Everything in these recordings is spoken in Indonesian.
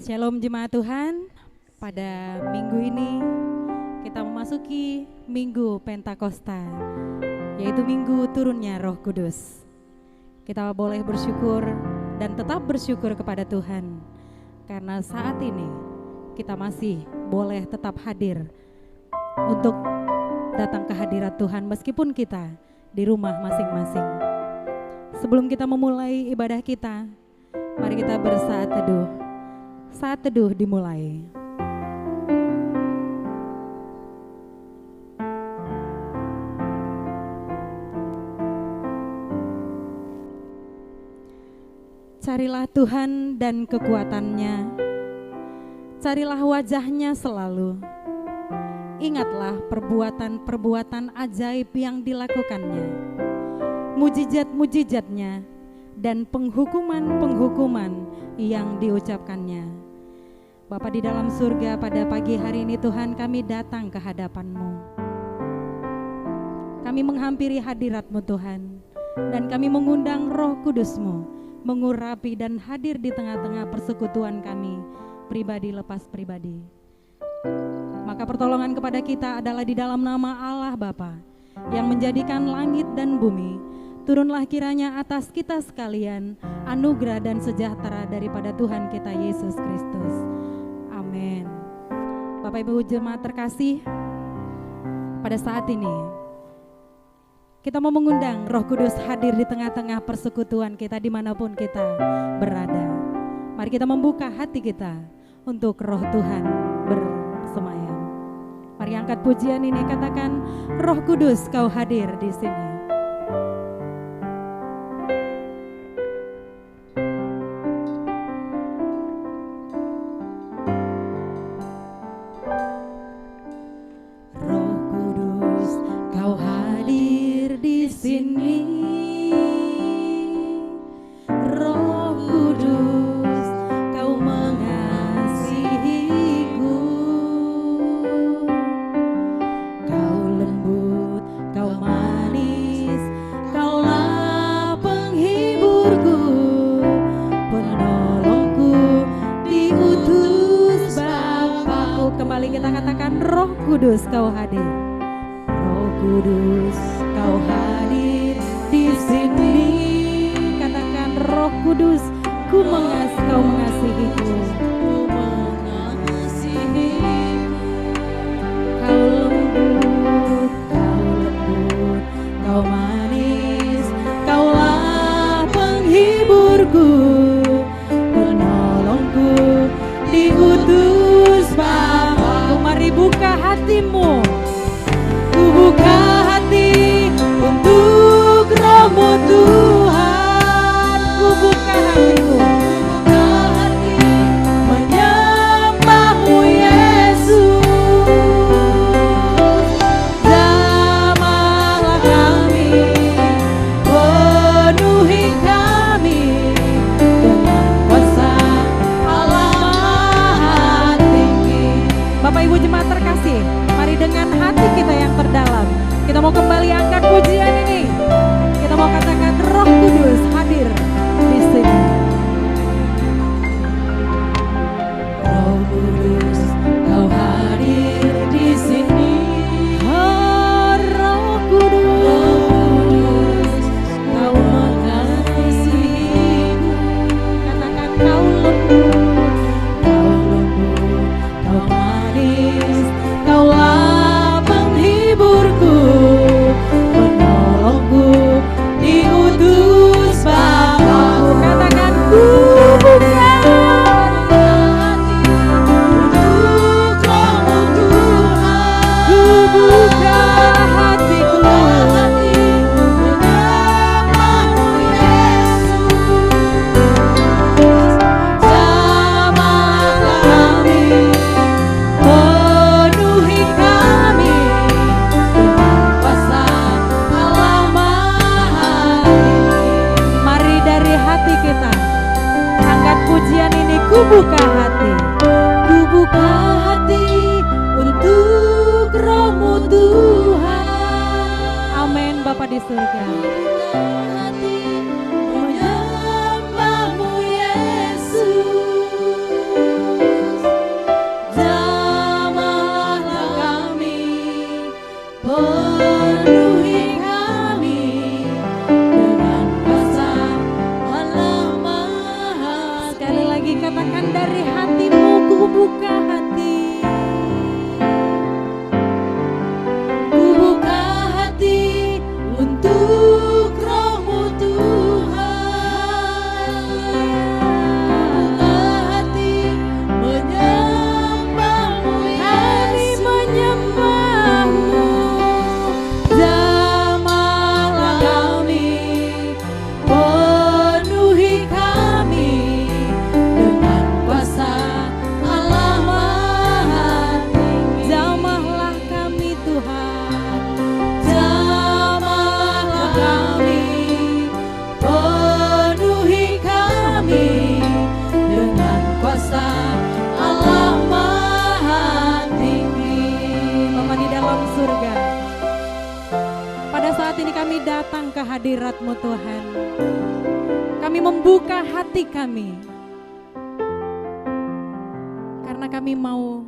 Shalom jemaat Tuhan, pada minggu ini kita memasuki Minggu Pentakosta, yaitu minggu turunnya Roh Kudus. Kita boleh bersyukur dan tetap bersyukur kepada Tuhan, karena saat ini kita masih boleh tetap hadir untuk datang ke hadirat Tuhan meskipun kita di rumah masing-masing. Sebelum kita memulai ibadah kita, mari kita bersaat teduh. Saat teduh dimulai. Carilah Tuhan dan kekuatannya, carilah wajahnya selalu. Ingatlah perbuatan-perbuatan ajaib yang dilakukannya, mujizat-mujizatnya, dan penghukuman-penghukuman yang diucapkannya. Bapa di dalam surga, pada pagi hari ini Tuhan, kami datang ke hadapan-Mu. Kami menghampiri hadirat-Mu Tuhan, dan kami mengundang Roh Kudus-Mu mengurapi dan hadir di tengah-tengah persekutuan kami, pribadi lepas pribadi. Maka pertolongan kepada kita adalah di dalam nama Allah Bapa yang menjadikan langit dan bumi. Turunlah kiranya atas kita sekalian anugerah dan sejahtera daripada Tuhan kita Yesus Kristus. Amin. Bapak Ibu jemaat terkasih, pada saat ini kita mau mengundang Roh Kudus hadir di tengah-tengah persekutuan kita dimanapun kita berada. Mari kita membuka hati kita untuk Roh Tuhan bersemayam. Mari angkat pujian ini, katakan, Roh Kudus kau hadir di sini. Kudus kau hadir, Roh Kudus kau hadir di sini. Katakan, Roh Kudus, kau mengasihiku. Kau lembut, kau manis, kaulah penghiburku, penolongku, diutus Bapa. Mari buka hatimu, ku buka hati untuk Roh-Mu Tuhan. Ku buka hatiku, menyembah-Mu Yesus. Jamahlah kami, penuhi kami dengan kuasa Allah Maha Tinggi. Bapak Ibu jemaat terkasih, mari dengan hati kita yang terdalam, kita mau kembali angkat pujian ini. Kita mau katakan, Roh Kudus hadir di sini. Roh Kudus kau hadir di sini. Oh, Roh Kudus kau mengasihiku. Katakan, kau lembut, kau manis, kaulah penghiburku, penolongku, diutus Bapa. Katakan, ku buka hati untuk Roh-Mu Tuhan. Ku buka hatiku, menyembah-Mu Yesus. Jamahlah kami, penuhi kami dengan kuasa Allah Maha Tinggi. Mari dari hati kita angkat pujian ini. Ku buka hati, ku buka hati untuk Roh-Mu Tuhan. Amin. Bapa di surga, menyembah-Mu Yesus. penuhi kami dengan kuasa Allah Maha. Sekali lagi katakan dari hatimu, ku buka hati. Ku buka hati untuk Roh-Mu Tuhan. Buka hati menyembah-Mu Yesus. Menyembahmu. Jamahlah kami, penuhi kami dengan kuasa Allah Maha Tinggi. Jamahlah kami Tuhan. Jamahlah kami, penuhi kami dengan kuasa Allah Maha Tinggi. Bapa di dalam surga, pada saat ini kami datang ke hadirat-Mu Tuhan. Kami membuka hati kami, karena kami mau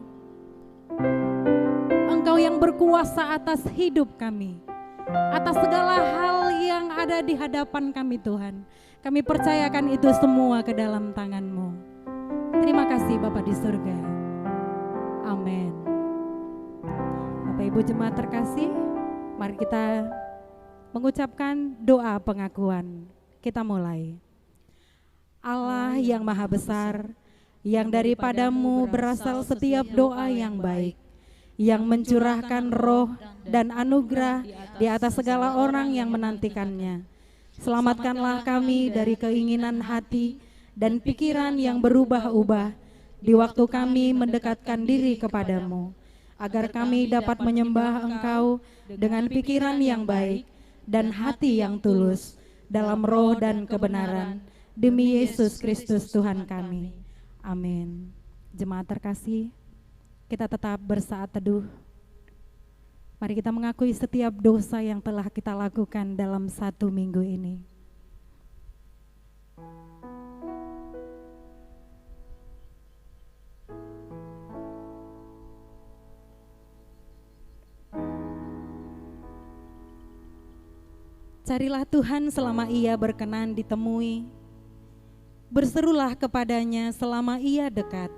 Engkau yang berkuasa atas hidup kami, atas segala hal yang ada di hadapan kami Tuhan. Kami percayakan itu semua ke dalam tangan-Mu. Terima kasih Bapa di surga. Amin. Bapak Ibu jemaat terkasih, mari kita mengucapkan doa pengakuan. Kita mulai. Allah yang maha besar, yang daripadamu berasal setiap doa yang baik, yang mencurahkan roh dan anugerah di atas segala orang yang menantikannya. Selamatkanlah kami dari keinginan hati dan pikiran yang berubah-ubah di waktu kami mendekatkan diri kepadamu, agar kami dapat menyembah Engkau dengan pikiran yang baik dan hati yang tulus dalam roh dan kebenaran, demi Yesus Kristus Tuhan kami. Amin. Jemaat terkasih, kita tetap bersaat teduh. Mari kita mengakui setiap dosa yang telah kita lakukan dalam 1 minggu ini. Carilah Tuhan selama Ia berkenan ditemui. Berserulah kepadanya selama Ia dekat.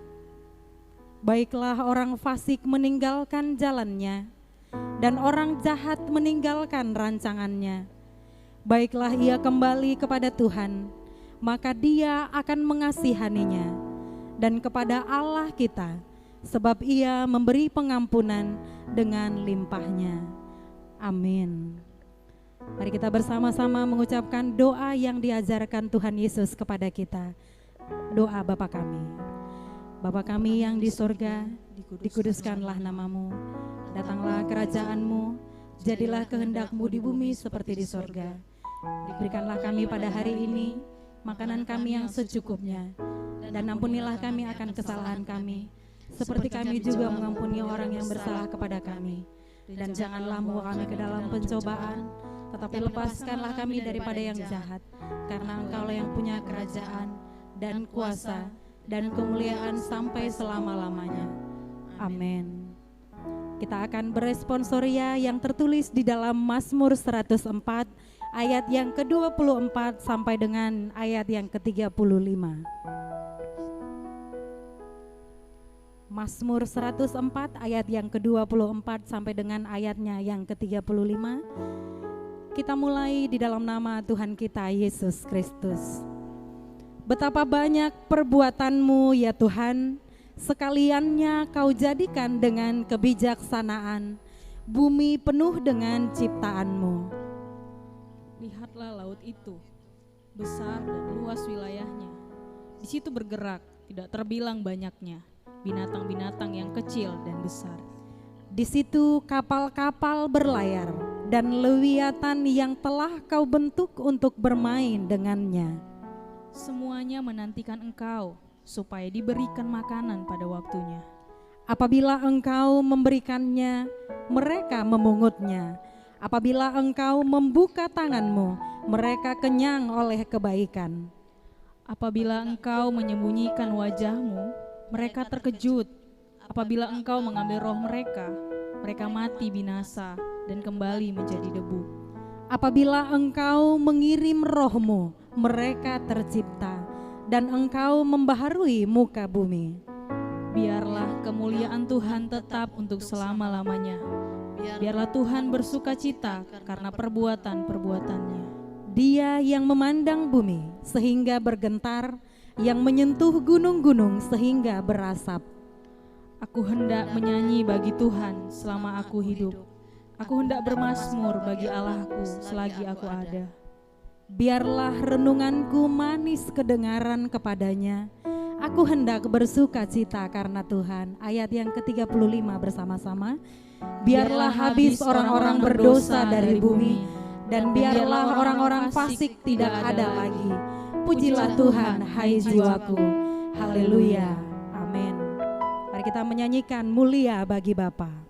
Baiklah orang fasik meninggalkan jalannya, dan orang jahat meninggalkan rancangannya. Baiklah ia kembali kepada Tuhan, maka Dia akan mengasihaninya, dan kepada Allah kita, sebab Ia memberi pengampunan dengan limpahnya. Amin. Mari kita bersama-sama mengucapkan doa yang diajarkan Tuhan Yesus kepada kita. Doa Bapa kami. Bapa kami yang di sorga, dikuduskanlah namamu. Datanglah kerajaan-Mu, jadilah kehendak-Mu di bumi seperti di sorga. Berikanlah kami pada hari ini makanan kami yang secukupnya, dan ampunilah kami akan kesalahan kami, seperti kami juga mengampuni orang yang bersalah kepada kami. Dan janganlah membawa kami ke dalam pencobaan, tetapi lepaskanlah kami daripada yang jahat, karena Engkaulah yang punya kerajaan dan kuasa dan kemuliaan sampai selama-lamanya. Amin. Kita akan beresponsoria yang tertulis di dalam Mazmur 104 ayat yang ke-24 sampai dengan ayat yang ke-35. Mazmur 104 ayat yang ke-24 sampai dengan ayatnya yang ke-35. Kita mulai di dalam nama Tuhan kita Yesus Kristus. Betapa banyak perbuatan-Mu ya Tuhan, sekaliannya Kau jadikan dengan kebijaksanaan, bumi penuh dengan ciptaan-Mu. Lihatlah laut itu, besar dan luas wilayahnya. Di situ bergerak, tidak terbilang banyaknya, binatang-binatang yang kecil dan besar. Di situ kapal-kapal berlayar dan lewiatan yang telah Kau bentuk untuk bermain dengannya. Semuanya menantikan Engkau, supaya diberikan makanan pada waktunya. Apabila Engkau memberikannya, mereka memungutnya. Apabila Engkau membuka tangan-Mu, mereka kenyang oleh kebaikan. Apabila Engkau menyembunyikan wajah-Mu, mereka terkejut. Apabila Engkau mengambil roh mereka, mereka mati binasa. dan kembali menjadi debu. Apabila Engkau mengirim roh-Mu, mereka tercipta, dan Engkau membaharui muka bumi. Biarlah kemuliaan Tuhan tetap untuk selama-lamanya. Biarlah Tuhan bersuka cita karena perbuatan-perbuatannya. Dia yang memandang bumi sehingga bergentar, yang menyentuh gunung-gunung sehingga berasap. Aku hendak menyanyi bagi Tuhan selama aku hidup. Aku hendak bermazmur bagi Allahku selagi aku ada. Biarlah renunganku manis kedengaran kepadanya. Aku hendak bersuka cita karena Tuhan. Ayat yang ke-35 bersama-sama. Biarlah habis orang-orang berdosa dari bumi, dan biarlah orang-orang fasik tidak ada lagi. Pujilah Tuhan, hai jiwaku. Haleluya. Amin. Mari kita menyanyikan mulia bagi Bapa.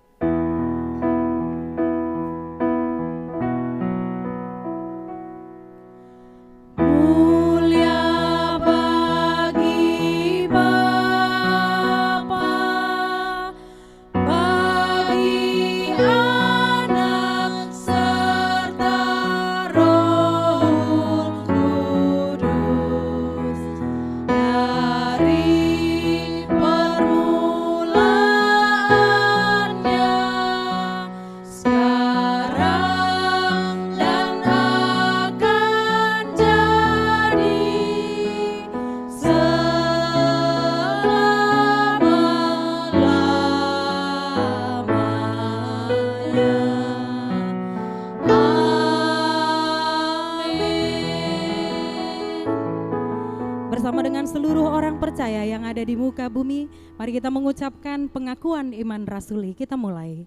Bersama dengan seluruh orang percaya yang ada di muka bumi, mari kita mengucapkan pengakuan iman rasuli. Kita mulai.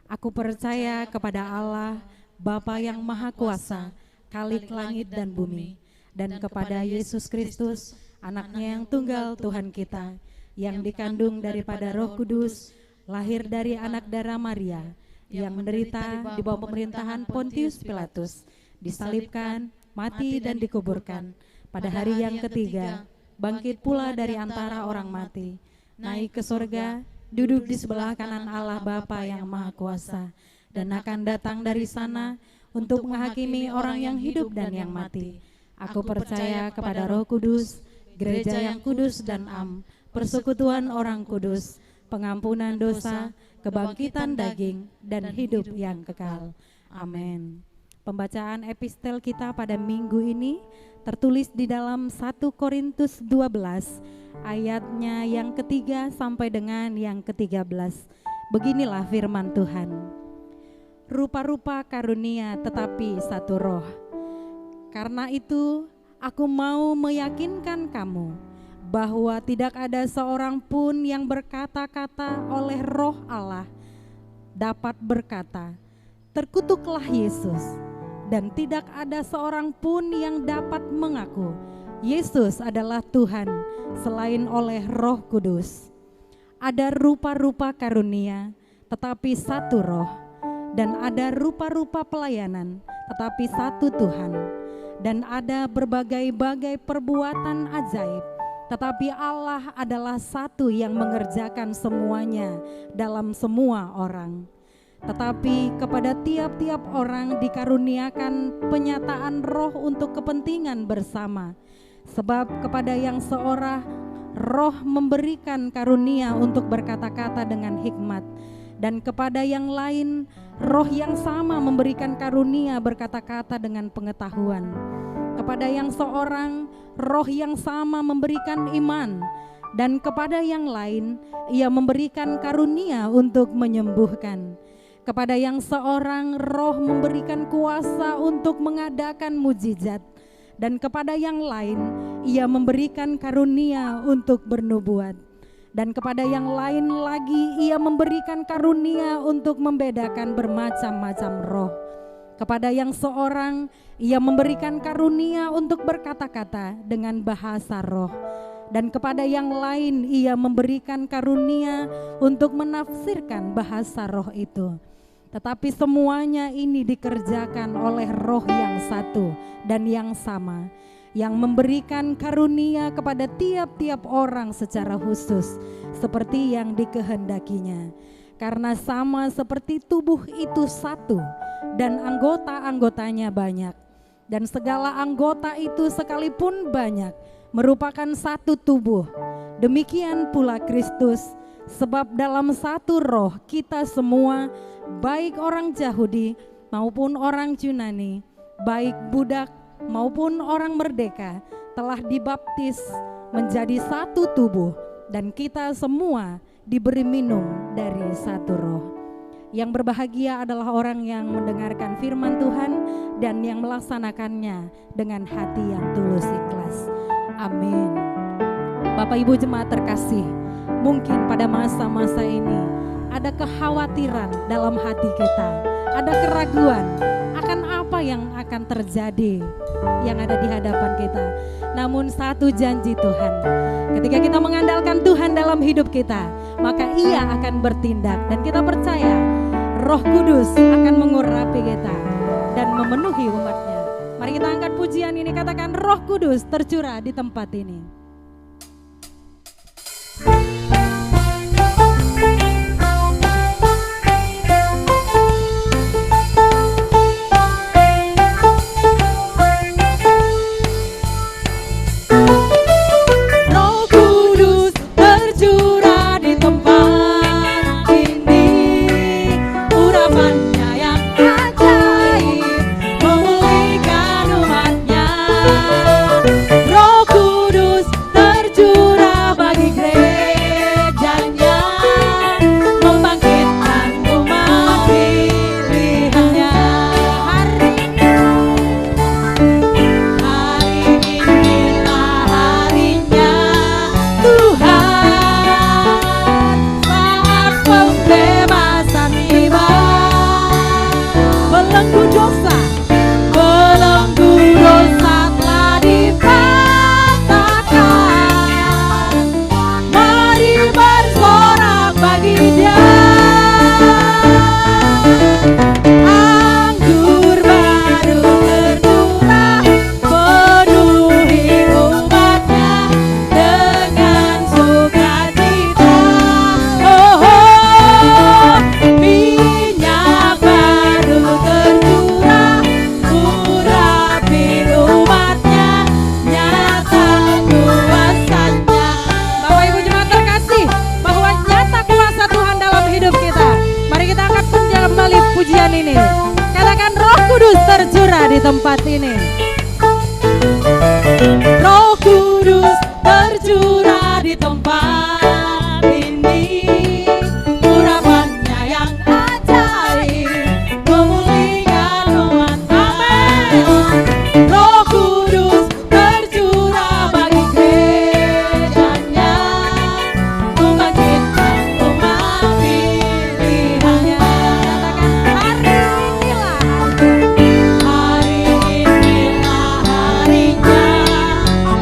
Aku percaya kepada Allah, Bapa yang Maha Kuasa, Khalik langit dan bumi, dan kepada Yesus Kristus, Anaknya yang tunggal Tuhan kita, yang dikandung daripada Roh Kudus, lahir dari anak darah Maria, yang menderita di bawah pemerintahan Pontius Pilatus, disalibkan, mati dan dikuburkan. Pada hari yang ketiga, bangkit pula dari antara orang mati, naik ke sorga, duduk di sebelah kanan Allah Bapa yang Maha Kuasa, dan akan datang dari sana untuk menghakimi orang yang hidup dan yang mati. Aku percaya kepada Roh Kudus, gereja yang kudus dan am, persekutuan orang kudus, pengampunan dosa, kebangkitan daging, dan hidup yang kekal. Amin. Pembacaan epistel kita pada minggu ini tertulis di dalam 1 Korintus 12 ayatnya yang ketiga sampai dengan yang ke-13. Beginilah firman Tuhan. Rupa-rupa karunia tetapi satu roh. Karena itu aku mau meyakinkan kamu bahwa tidak ada seorang pun yang berkata-kata oleh Roh Allah dapat berkata, terkutuklah Yesus. Dan tidak ada seorang pun yang dapat mengaku Yesus adalah Tuhan selain oleh Roh Kudus. Ada rupa-rupa karunia tetapi satu roh, dan ada rupa-rupa pelayanan tetapi satu Tuhan, dan ada berbagai-bagai perbuatan ajaib, tetapi Allah adalah satu yang mengerjakan semuanya dalam semua orang. Tetapi kepada tiap-tiap orang dikaruniakan penyataan roh untuk kepentingan bersama. Sebab kepada yang seorang roh memberikan karunia untuk berkata-kata dengan hikmat, dan kepada yang lain roh yang sama memberikan karunia berkata-kata dengan pengetahuan. Kepada yang seorang roh yang sama memberikan iman, dan kepada yang lain ia memberikan karunia untuk menyembuhkan. Kepada yang seorang roh memberikan kuasa untuk mengadakan mujizat, dan kepada yang lain ia memberikan karunia untuk bernubuat, dan kepada yang lain lagi ia memberikan karunia untuk membedakan bermacam-macam roh. Kepada yang seorang ia memberikan karunia untuk berkata-kata dengan bahasa roh, dan kepada yang lain ia memberikan karunia untuk menafsirkan bahasa roh itu. Tetapi semuanya ini dikerjakan oleh Roh yang satu dan yang sama, yang memberikan karunia kepada tiap-tiap orang secara khusus seperti yang dikehendakinya. karena sama seperti tubuh itu satu dan anggota-anggotanya banyak. Dan segala anggota itu sekalipun banyak merupakan satu tubuh. Demikian pula Kristus, sebab dalam satu roh kita semua, baik orang Yahudi maupun orang Yunani, baik budak maupun orang merdeka, telah dibaptis menjadi satu tubuh, dan kita semua diberi minum dari satu roh. Yang berbahagia adalah orang yang mendengarkan firman Tuhan dan yang melaksanakannya dengan hati yang tulus ikhlas. Amin. Bapak Ibu jemaat terkasih, mungkin pada masa-masa ini ada kekhawatiran dalam hati kita, ada keraguan akan apa yang akan terjadi yang ada di hadapan kita. Namun satu janji Tuhan, ketika kita mengandalkan Tuhan dalam hidup kita, maka Ia akan bertindak, dan kita percaya Roh Kudus akan mengurapi kita dan memenuhi umatnya. Mari kita angkat pujian ini, katakan Roh Kudus tercurah di tempat ini. Di tempat ini, Roh Kudus tercurah di tempat ini, urapannya yang ajaib memulihkan umat. Amin. Roh Kudus tercurah bagi gerejanya, membangkitkan umat pilihannya. Katakan hari inilah harinya Tuhan.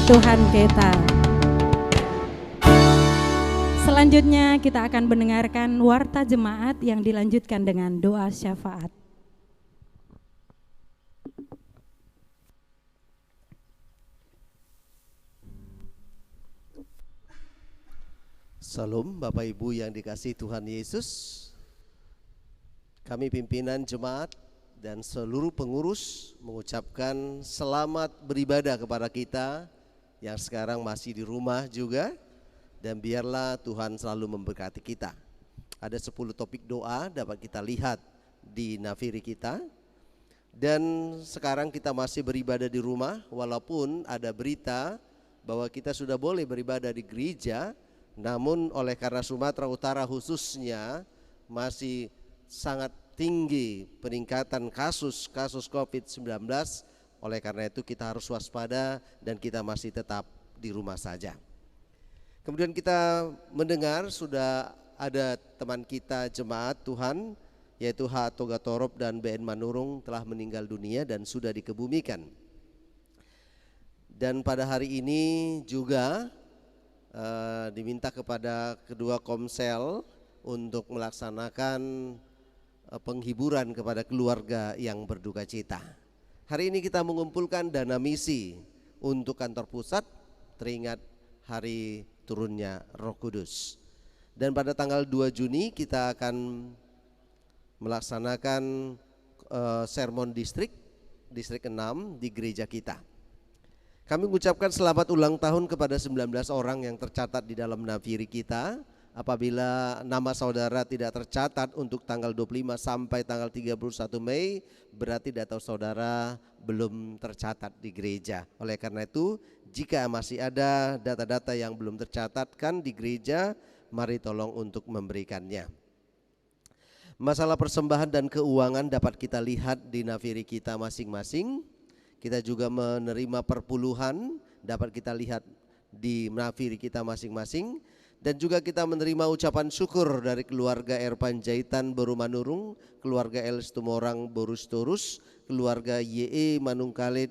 Tuhan kita. Selanjutnya kita akan mendengarkan warta jemaat yang dilanjutkan dengan doa syafaat. Salam Bapak Ibu yang dikasihi Tuhan Yesus. Kami pimpinan jemaat dan seluruh pengurus mengucapkan selamat beribadah kepada kita yang sekarang masih di rumah juga. Dan biarlah Tuhan selalu memberkati kita. Ada 10 topik doa dapat kita lihat di nafiri kita. Dan sekarang kita masih beribadah di rumah, walaupun ada berita bahwa kita sudah boleh beribadah di gereja. Namun oleh karena Sumatera Utara khususnya masih sangat tinggi peningkatan kasus COVID-19. Oleh karena itu kita harus waspada dan kita masih tetap di rumah saja. Kemudian kita mendengar sudah ada teman kita jemaat Tuhan, yaitu H. Toga Torop dan BN Manurung telah meninggal dunia dan sudah dikebumikan. Dan pada hari ini juga diminta kepada kedua komsel untuk melaksanakan penghiburan kepada keluarga yang berduka cita. Hari ini kita mengumpulkan dana misi untuk kantor pusat teringat hari turunnya Roh Kudus. Dan pada tanggal 2 Juni kita akan melaksanakan sermon distrik 6 di gereja kita. Kami mengucapkan selamat ulang tahun kepada 19 orang yang tercatat di dalam nafiri kita. Apabila nama saudara tidak tercatat untuk tanggal 25 sampai tanggal 31 Mei, berarti data saudara belum tercatat di gereja. Oleh karena itu, jika masih ada data-data yang belum tercatatkan di gereja, mari tolong untuk memberikannya. Masalah persembahan dan keuangan dapat kita lihat di nafiri kita masing-masing. Kita juga menerima perpuluhan, dapat kita lihat di nafiri kita masing-masing. Dan juga kita menerima ucapan syukur dari keluarga R. Panjaitan Boru Manurung, keluarga L. Stumorang Boru Storus, keluarga YE Manungkalit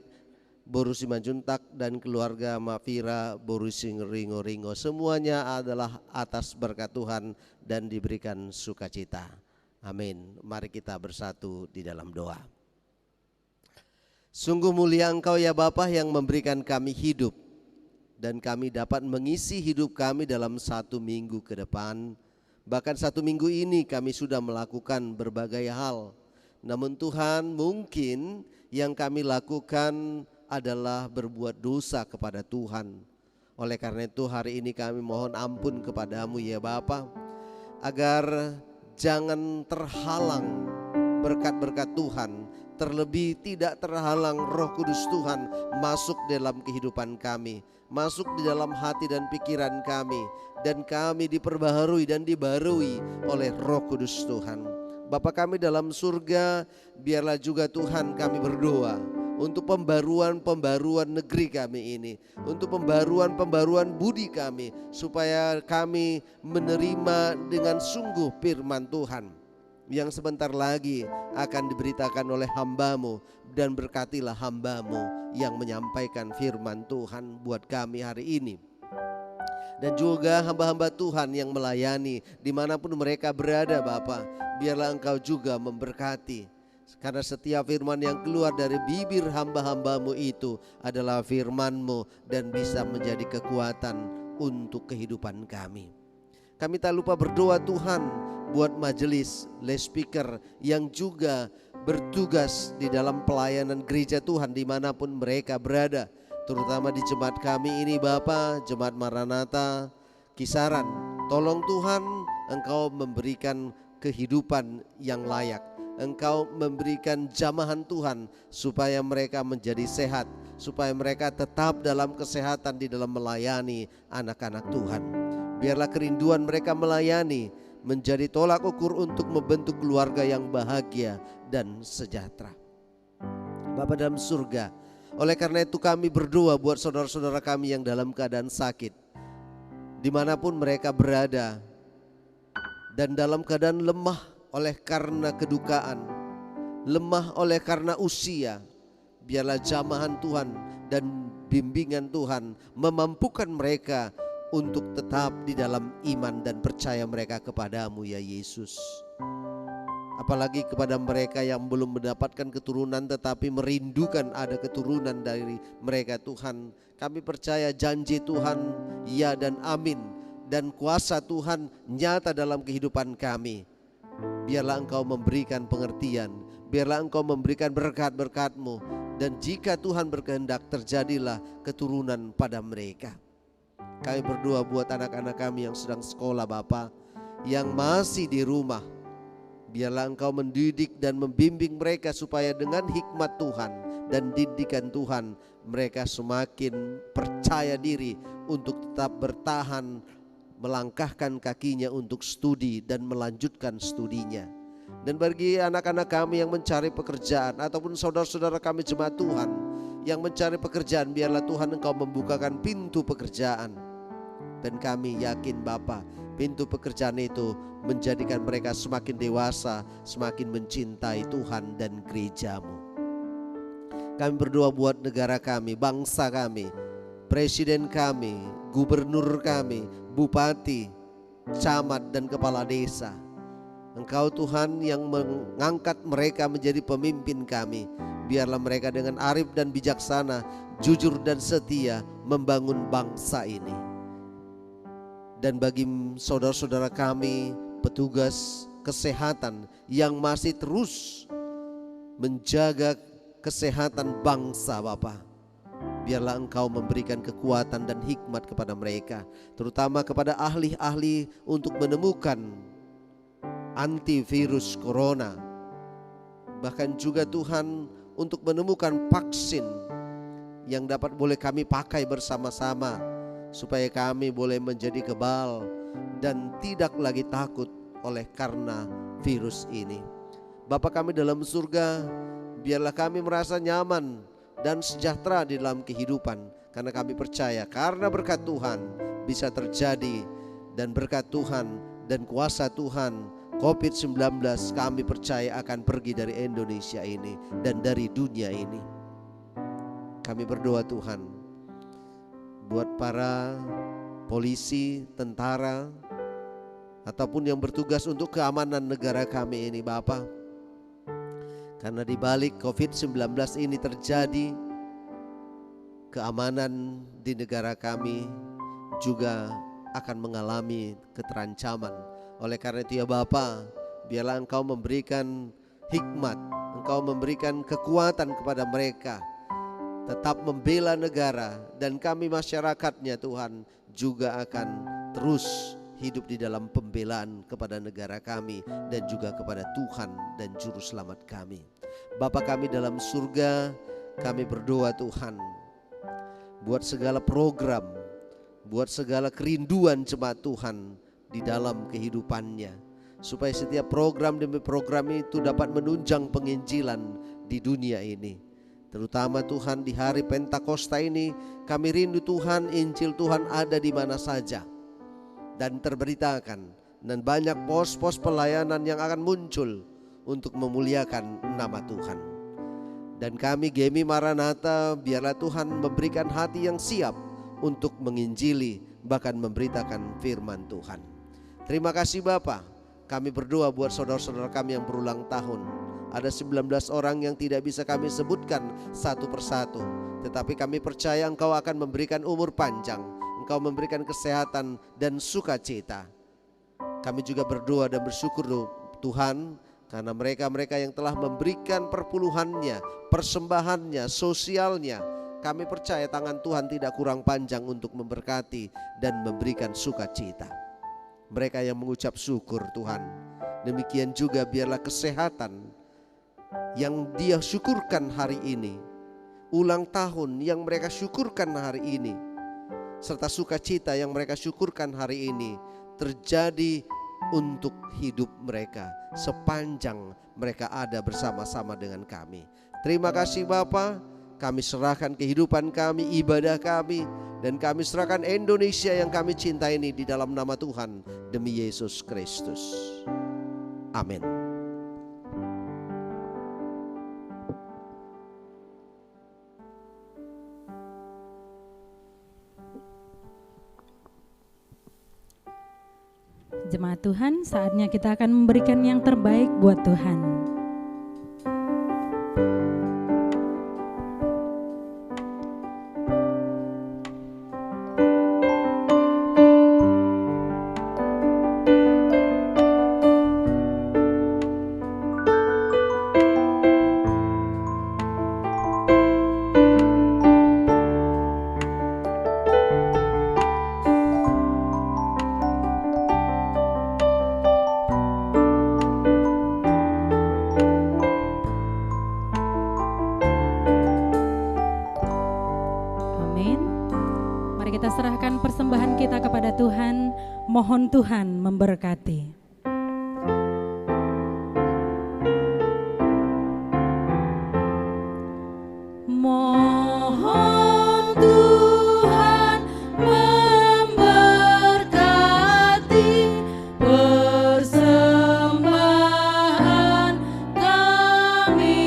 Boru Simanjuntak, dan keluarga Mafira Boru Ringo-Ringo. Semuanya adalah atas berkat Tuhan dan diberikan sukacita. Amin. Mari kita bersatu di dalam doa. Sungguh mulia Engkau ya Bapa yang memberikan kami hidup, dan kami dapat mengisi hidup kami dalam 1 minggu ke depan. Bahkan 1 minggu ini kami sudah melakukan berbagai hal. Namun Tuhan, mungkin yang kami lakukan adalah berbuat dosa kepada Tuhan. Oleh karena itu hari ini kami mohon ampun kepadamu ya Bapa, agar jangan terhalang berkat-berkat Tuhan, terlebih tidak terhalang Roh Kudus Tuhan masuk dalam kehidupan kami, masuk di dalam hati dan pikiran kami, dan kami diperbaharui dan dibarui oleh Roh Kudus Tuhan. Bapa kami dalam surga, biarlah juga Tuhan kami berdoa untuk pembaruan negeri kami ini, untuk pembaruan budi kami, supaya kami menerima dengan sungguh firman Tuhan yang sebentar lagi akan diberitakan oleh hamba-Mu, dan berkatilah hamba-Mu yang menyampaikan firman Tuhan buat kami hari ini. Dan juga hamba-hamba Tuhan yang melayani dimanapun mereka berada Bapa, biarlah Engkau juga memberkati. Karena setiap firman yang keluar dari bibir hamba-hamba-Mu itu adalah firman-Mu dan bisa menjadi kekuatan untuk kehidupan kami. Kami tak lupa berdoa Tuhan buat majelis lay speaker yang juga bertugas di dalam pelayanan gereja Tuhan dimanapun mereka berada, terutama di jemaat kami ini Bapa, jemaat Maranatha Kisaran. Tolong Tuhan, Engkau memberikan kehidupan yang layak, Engkau memberikan jamahan Tuhan supaya mereka menjadi sehat, supaya mereka tetap dalam kesehatan di dalam melayani anak-anak Tuhan. Biarlah kerinduan mereka melayani menjadi tolak ukur untuk membentuk keluarga yang bahagia dan sejahtera. Bapa dalam surga, oleh karena itu kami berdoa buat saudara-saudara kami yang dalam keadaan sakit, dimanapun mereka berada, dan dalam keadaan lemah oleh karena kedukaan, lemah oleh karena usia. Biarlah jamahan Tuhan dan bimbingan Tuhan memampukan mereka untuk tetap di dalam iman dan percaya mereka kepadamu ya Yesus. Apalagi kepada mereka yang belum mendapatkan keturunan tetapi merindukan ada keturunan dari mereka Tuhan. Kami percaya janji Tuhan ya dan amin, dan kuasa Tuhan nyata dalam kehidupan kami. Biarlah Engkau memberikan pengertian, biarlah Engkau memberikan berkat-berkat-Mu, dan jika Tuhan berkehendak terjadilah keturunan pada mereka. Kami berdoa buat anak-anak kami yang sedang sekolah Bapa, yang masih di rumah. Biarlah Engkau mendidik dan membimbing mereka supaya dengan hikmat Tuhan dan didikan Tuhan mereka semakin percaya diri untuk tetap bertahan, melangkahkan kakinya untuk studi dan melanjutkan studinya. Dan bagi anak-anak kami yang mencari pekerjaan ataupun saudara-saudara kami jemaat Tuhan yang mencari pekerjaan, biarlah Tuhan Engkau membukakan pintu pekerjaan. Dan kami yakin Bapa, pintu pekerjaan itu menjadikan mereka semakin dewasa, semakin mencintai Tuhan dan gereja-Mu. Kami berdoa buat negara kami, bangsa kami, presiden kami, gubernur kami, bupati, camat dan kepala desa. Engkau Tuhan yang mengangkat mereka menjadi pemimpin kami. Biarlah mereka dengan arif dan bijaksana, jujur dan setia membangun bangsa ini. Dan bagi saudara-saudara kami, petugas kesehatan yang masih terus menjaga kesehatan bangsa Bapa, biarlah Engkau memberikan kekuatan dan hikmat kepada mereka, terutama kepada ahli-ahli untuk menemukan antivirus corona. Bahkan juga Tuhan untuk menemukan vaksin yang dapat boleh kami pakai bersama-sama, supaya kami boleh menjadi kebal dan tidak lagi takut oleh karena virus ini. Bapa kami dalam surga, biarlah kami merasa nyaman dan sejahtera di dalam kehidupan, karena kami percaya karena berkat Tuhan bisa terjadi, dan berkat Tuhan dan kuasa Tuhan COVID-19 kami percaya akan pergi dari Indonesia ini dan dari dunia ini. Kami berdoa Tuhan buat para polisi, tentara, ataupun yang bertugas untuk keamanan negara kami ini Bapa. Karena di balik COVID-19 ini terjadi, keamanan di negara kami juga akan mengalami keterancaman. Oleh karena itu ya Bapa, biarlah Engkau memberikan hikmat, Engkau memberikan kekuatan kepada mereka tetap membela negara, dan kami masyarakatnya Tuhan juga akan terus hidup di dalam pembelaan kepada negara kami dan juga kepada Tuhan dan Juru Selamat kami. Bapa kami dalam surga, kami berdoa Tuhan buat segala program, buat segala kerinduan jemaat Tuhan di dalam kehidupannya, supaya setiap program demi program itu dapat menunjang penginjilan di dunia ini. Terutama Tuhan di hari Pentakosta ini, kami rindu Tuhan Injil Tuhan ada di mana saja dan terberitakan, dan banyak pos-pos pelayanan yang akan muncul untuk memuliakan nama Tuhan. Dan kami Gemi Maranatha, biarlah Tuhan memberikan hati yang siap untuk menginjili, bahkan memberitakan firman Tuhan. Terima kasih Bapa. Kami berdoa buat saudara-saudara kami yang berulang tahun. Ada 19 orang yang tidak bisa kami sebutkan satu persatu, tetapi kami percaya Engkau akan memberikan umur panjang, Engkau memberikan kesehatan dan sukacita. Kami juga berdoa dan bersyukur Tuhan, karena mereka-mereka yang telah memberikan perpuluhannya, persembahannya, sosialnya. Kami percaya tangan Tuhan tidak kurang panjang untuk memberkati dan memberikan sukacita. Mereka yang mengucap syukur Tuhan, demikian juga biarlah kesehatan yang dia syukurkan hari ini, ulang tahun yang mereka syukurkan hari ini, serta sukacita yang mereka syukurkan hari ini terjadi untuk hidup mereka sepanjang mereka ada bersama-sama dengan kami. Terima kasih Bapa. Kami serahkan kehidupan kami, ibadah kami, dan kami serahkan Indonesia yang kami cintai ini di dalam nama Tuhan, demi Yesus Kristus. Amin. Jemaat Tuhan, saatnya kita akan memberikan yang terbaik buat Tuhan. Kita serahkan persembahan kita kepada Tuhan, mohon Tuhan memberkati. Mohon Tuhan memberkati persembahan kami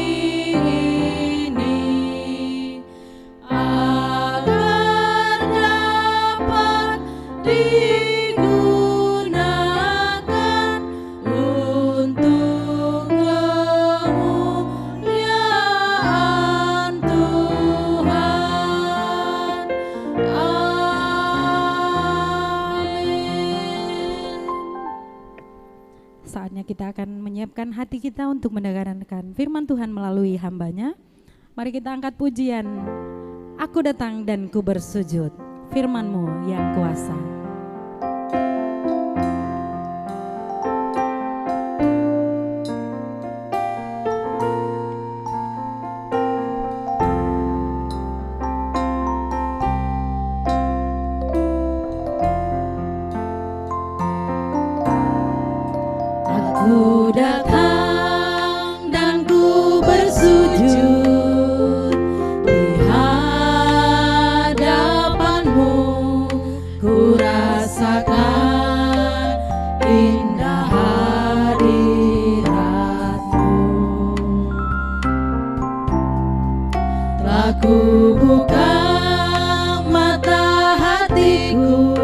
ini, agar dapat digunakan untuk kemuliaan Tuhan. Amin. Saatnya kita akan menyiapkan hati kita untuk mendengarkan firman Tuhan melalui hambanya. Mari kita angkat pujian, Aku datang dan ku bersujud, firman-Mu yang kuasa. Aku datang dan ku bersujud di hadapan-Mu, ku rasakan indah hadirat-Mu. Telah ku buka mata hatiku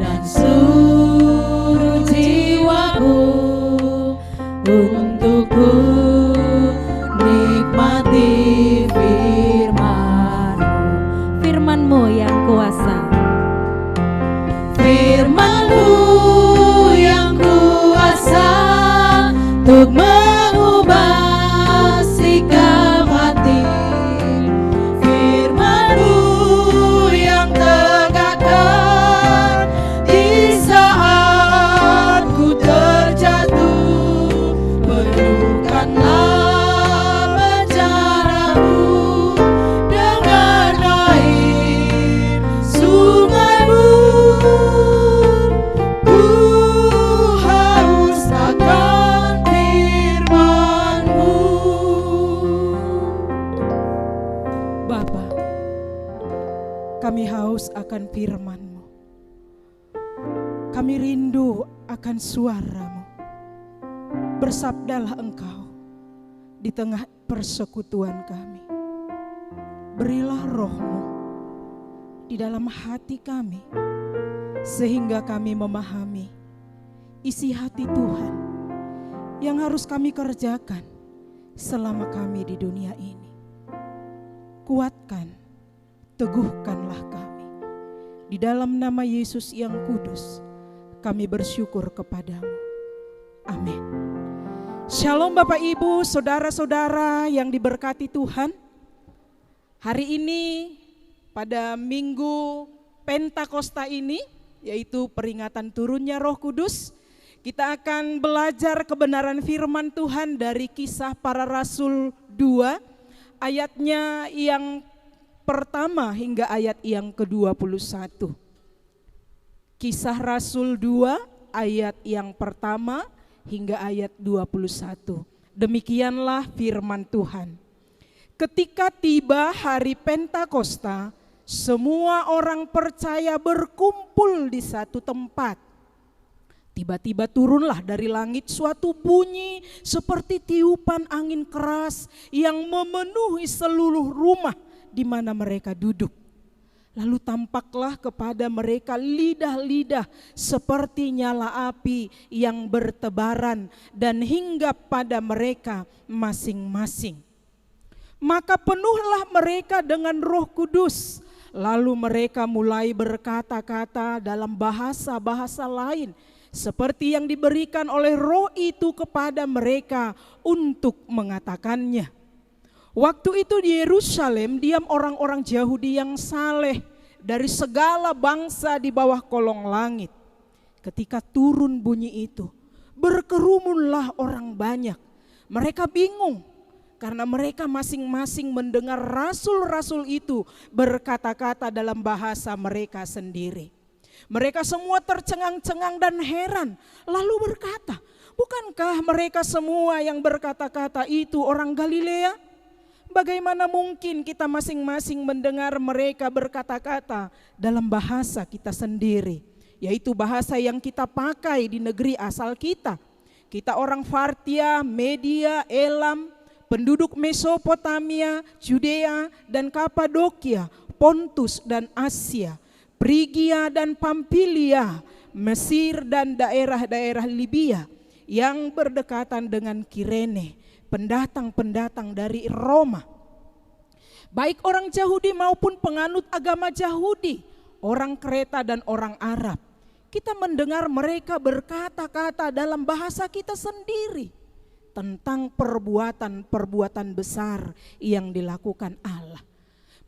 dan seluruh jiwaku untuk ku nikmati firman-Mu. Firman-Mu yang kuasa. Firman-Mu yang kuasa untuk mengubah sikap hati. Firman-Mu yang tegakkan di saat ku terjatuh. Penuhkanlah penjaraku dengan air sungai-Mu. Ku haus akan firman-Mu. Bapa, kami haus akan firman-Mu. Kami rindu akan suara-Mu. Bersabdalah Engkau di tengah persekutuan kami. Berilah Roh-Mu di dalam hati kami, sehingga kami memahami isi hati Tuhan yang harus kami kerjakan selama kami di dunia ini. Kuatkan, teguhkanlah kami. Di dalam nama Yesus yang kudus, kami bersyukur kepadamu. Amin. Shalom Bapak Ibu, saudara-saudara yang diberkati Tuhan. Hari ini pada Minggu Pentakosta ini, yaitu peringatan turunnya Roh Kudus, kita akan belajar kebenaran firman Tuhan dari Kisah Para Rasul 2, ayatnya yang pertama hingga ayat yang ke-21. Kisah Rasul 2 ayat yang pertama hingga ayat 21. Demikianlah firman Tuhan. Ketika tiba hari Pentakosta, semua orang percaya berkumpul di satu tempat. Tiba-tiba turunlah dari langit suatu bunyi seperti tiupan angin keras yang memenuhi seluruh rumah di mana mereka duduk. Lalu tampaklah kepada mereka lidah-lidah seperti nyala api yang bertebaran dan hinggap pada mereka masing-masing. Maka penuhlah mereka dengan Roh Kudus. Lalu mereka mulai berkata-kata dalam bahasa-bahasa lain seperti yang diberikan oleh Roh itu kepada mereka untuk mengatakannya. Waktu itu di Yerusalem diam orang-orang Yahudi yang saleh dari segala bangsa di bawah kolong langit. Ketika turun bunyi itu, berkerumunlah orang banyak. Mereka bingung karena mereka masing-masing mendengar rasul-rasul itu berkata-kata dalam bahasa mereka sendiri. Mereka semua tercengang-cengang dan heran, lalu berkata, bukankah mereka semua yang berkata-kata itu orang Galilea? Bagaimana mungkin kita masing-masing mendengar mereka berkata-kata dalam bahasa kita sendiri, yaitu bahasa yang kita pakai di negeri asal kita. Kita orang Partia, Media, Elam, penduduk Mesopotamia, Judea dan Kapadokia, Pontus dan Asia, Frigia dan Pamfilia, Mesir dan daerah-daerah Libya yang berdekatan dengan Kirene, pendatang-pendatang dari Roma, baik orang Yahudi maupun penganut agama Yahudi, orang Kreta dan orang Arab. Kita mendengar mereka berkata-kata dalam bahasa kita sendiri tentang perbuatan-perbuatan besar yang dilakukan Allah.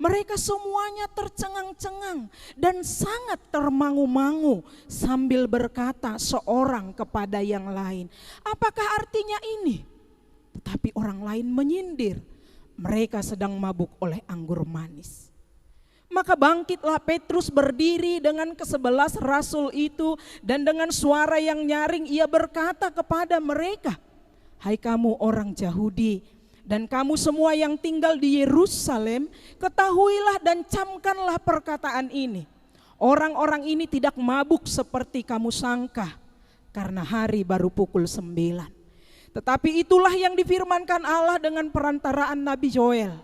Mereka semuanya tercengang-cengang dan sangat termangu-mangu sambil berkata seorang kepada yang lain, apakah artinya ini? Tetapi orang lain menyindir, mereka sedang mabuk oleh anggur manis. Maka bangkitlah Petrus berdiri dengan ke-11 rasul itu dan dengan suara yang nyaring ia berkata kepada mereka, hai kamu orang Yahudi dan kamu semua yang tinggal di Yerusalem, ketahuilah dan camkanlah perkataan ini. Orang-orang ini tidak mabuk seperti kamu sangka, karena hari baru pukul 9. Tetapi itulah yang difirmankan Allah dengan perantaraan Nabi Joel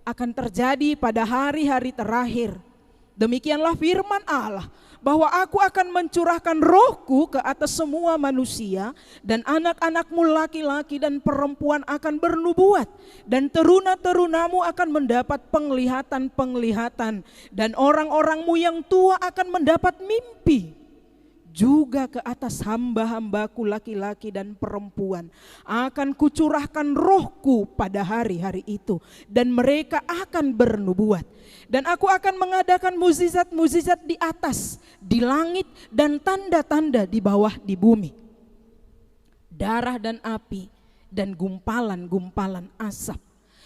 akan terjadi pada hari-hari terakhir. Demikianlah firman Allah, bahwa aku akan mencurahkan rohku ke atas semua manusia, dan anak-anakmu laki-laki dan perempuan akan bernubuat, dan teruna-terunamu akan mendapat penglihatan-penglihatan, dan orang-orangmu yang tua akan mendapat mimpi. Juga ke atas hamba-hambaku laki-laki dan perempuan akan kucurahkan rohku pada hari-hari itu, dan mereka akan bernubuat. Dan aku akan mengadakan mukjizat-mukjizat di atas, di langit, dan tanda-tanda di bawah di bumi. Darah dan api dan gumpalan-gumpalan asap.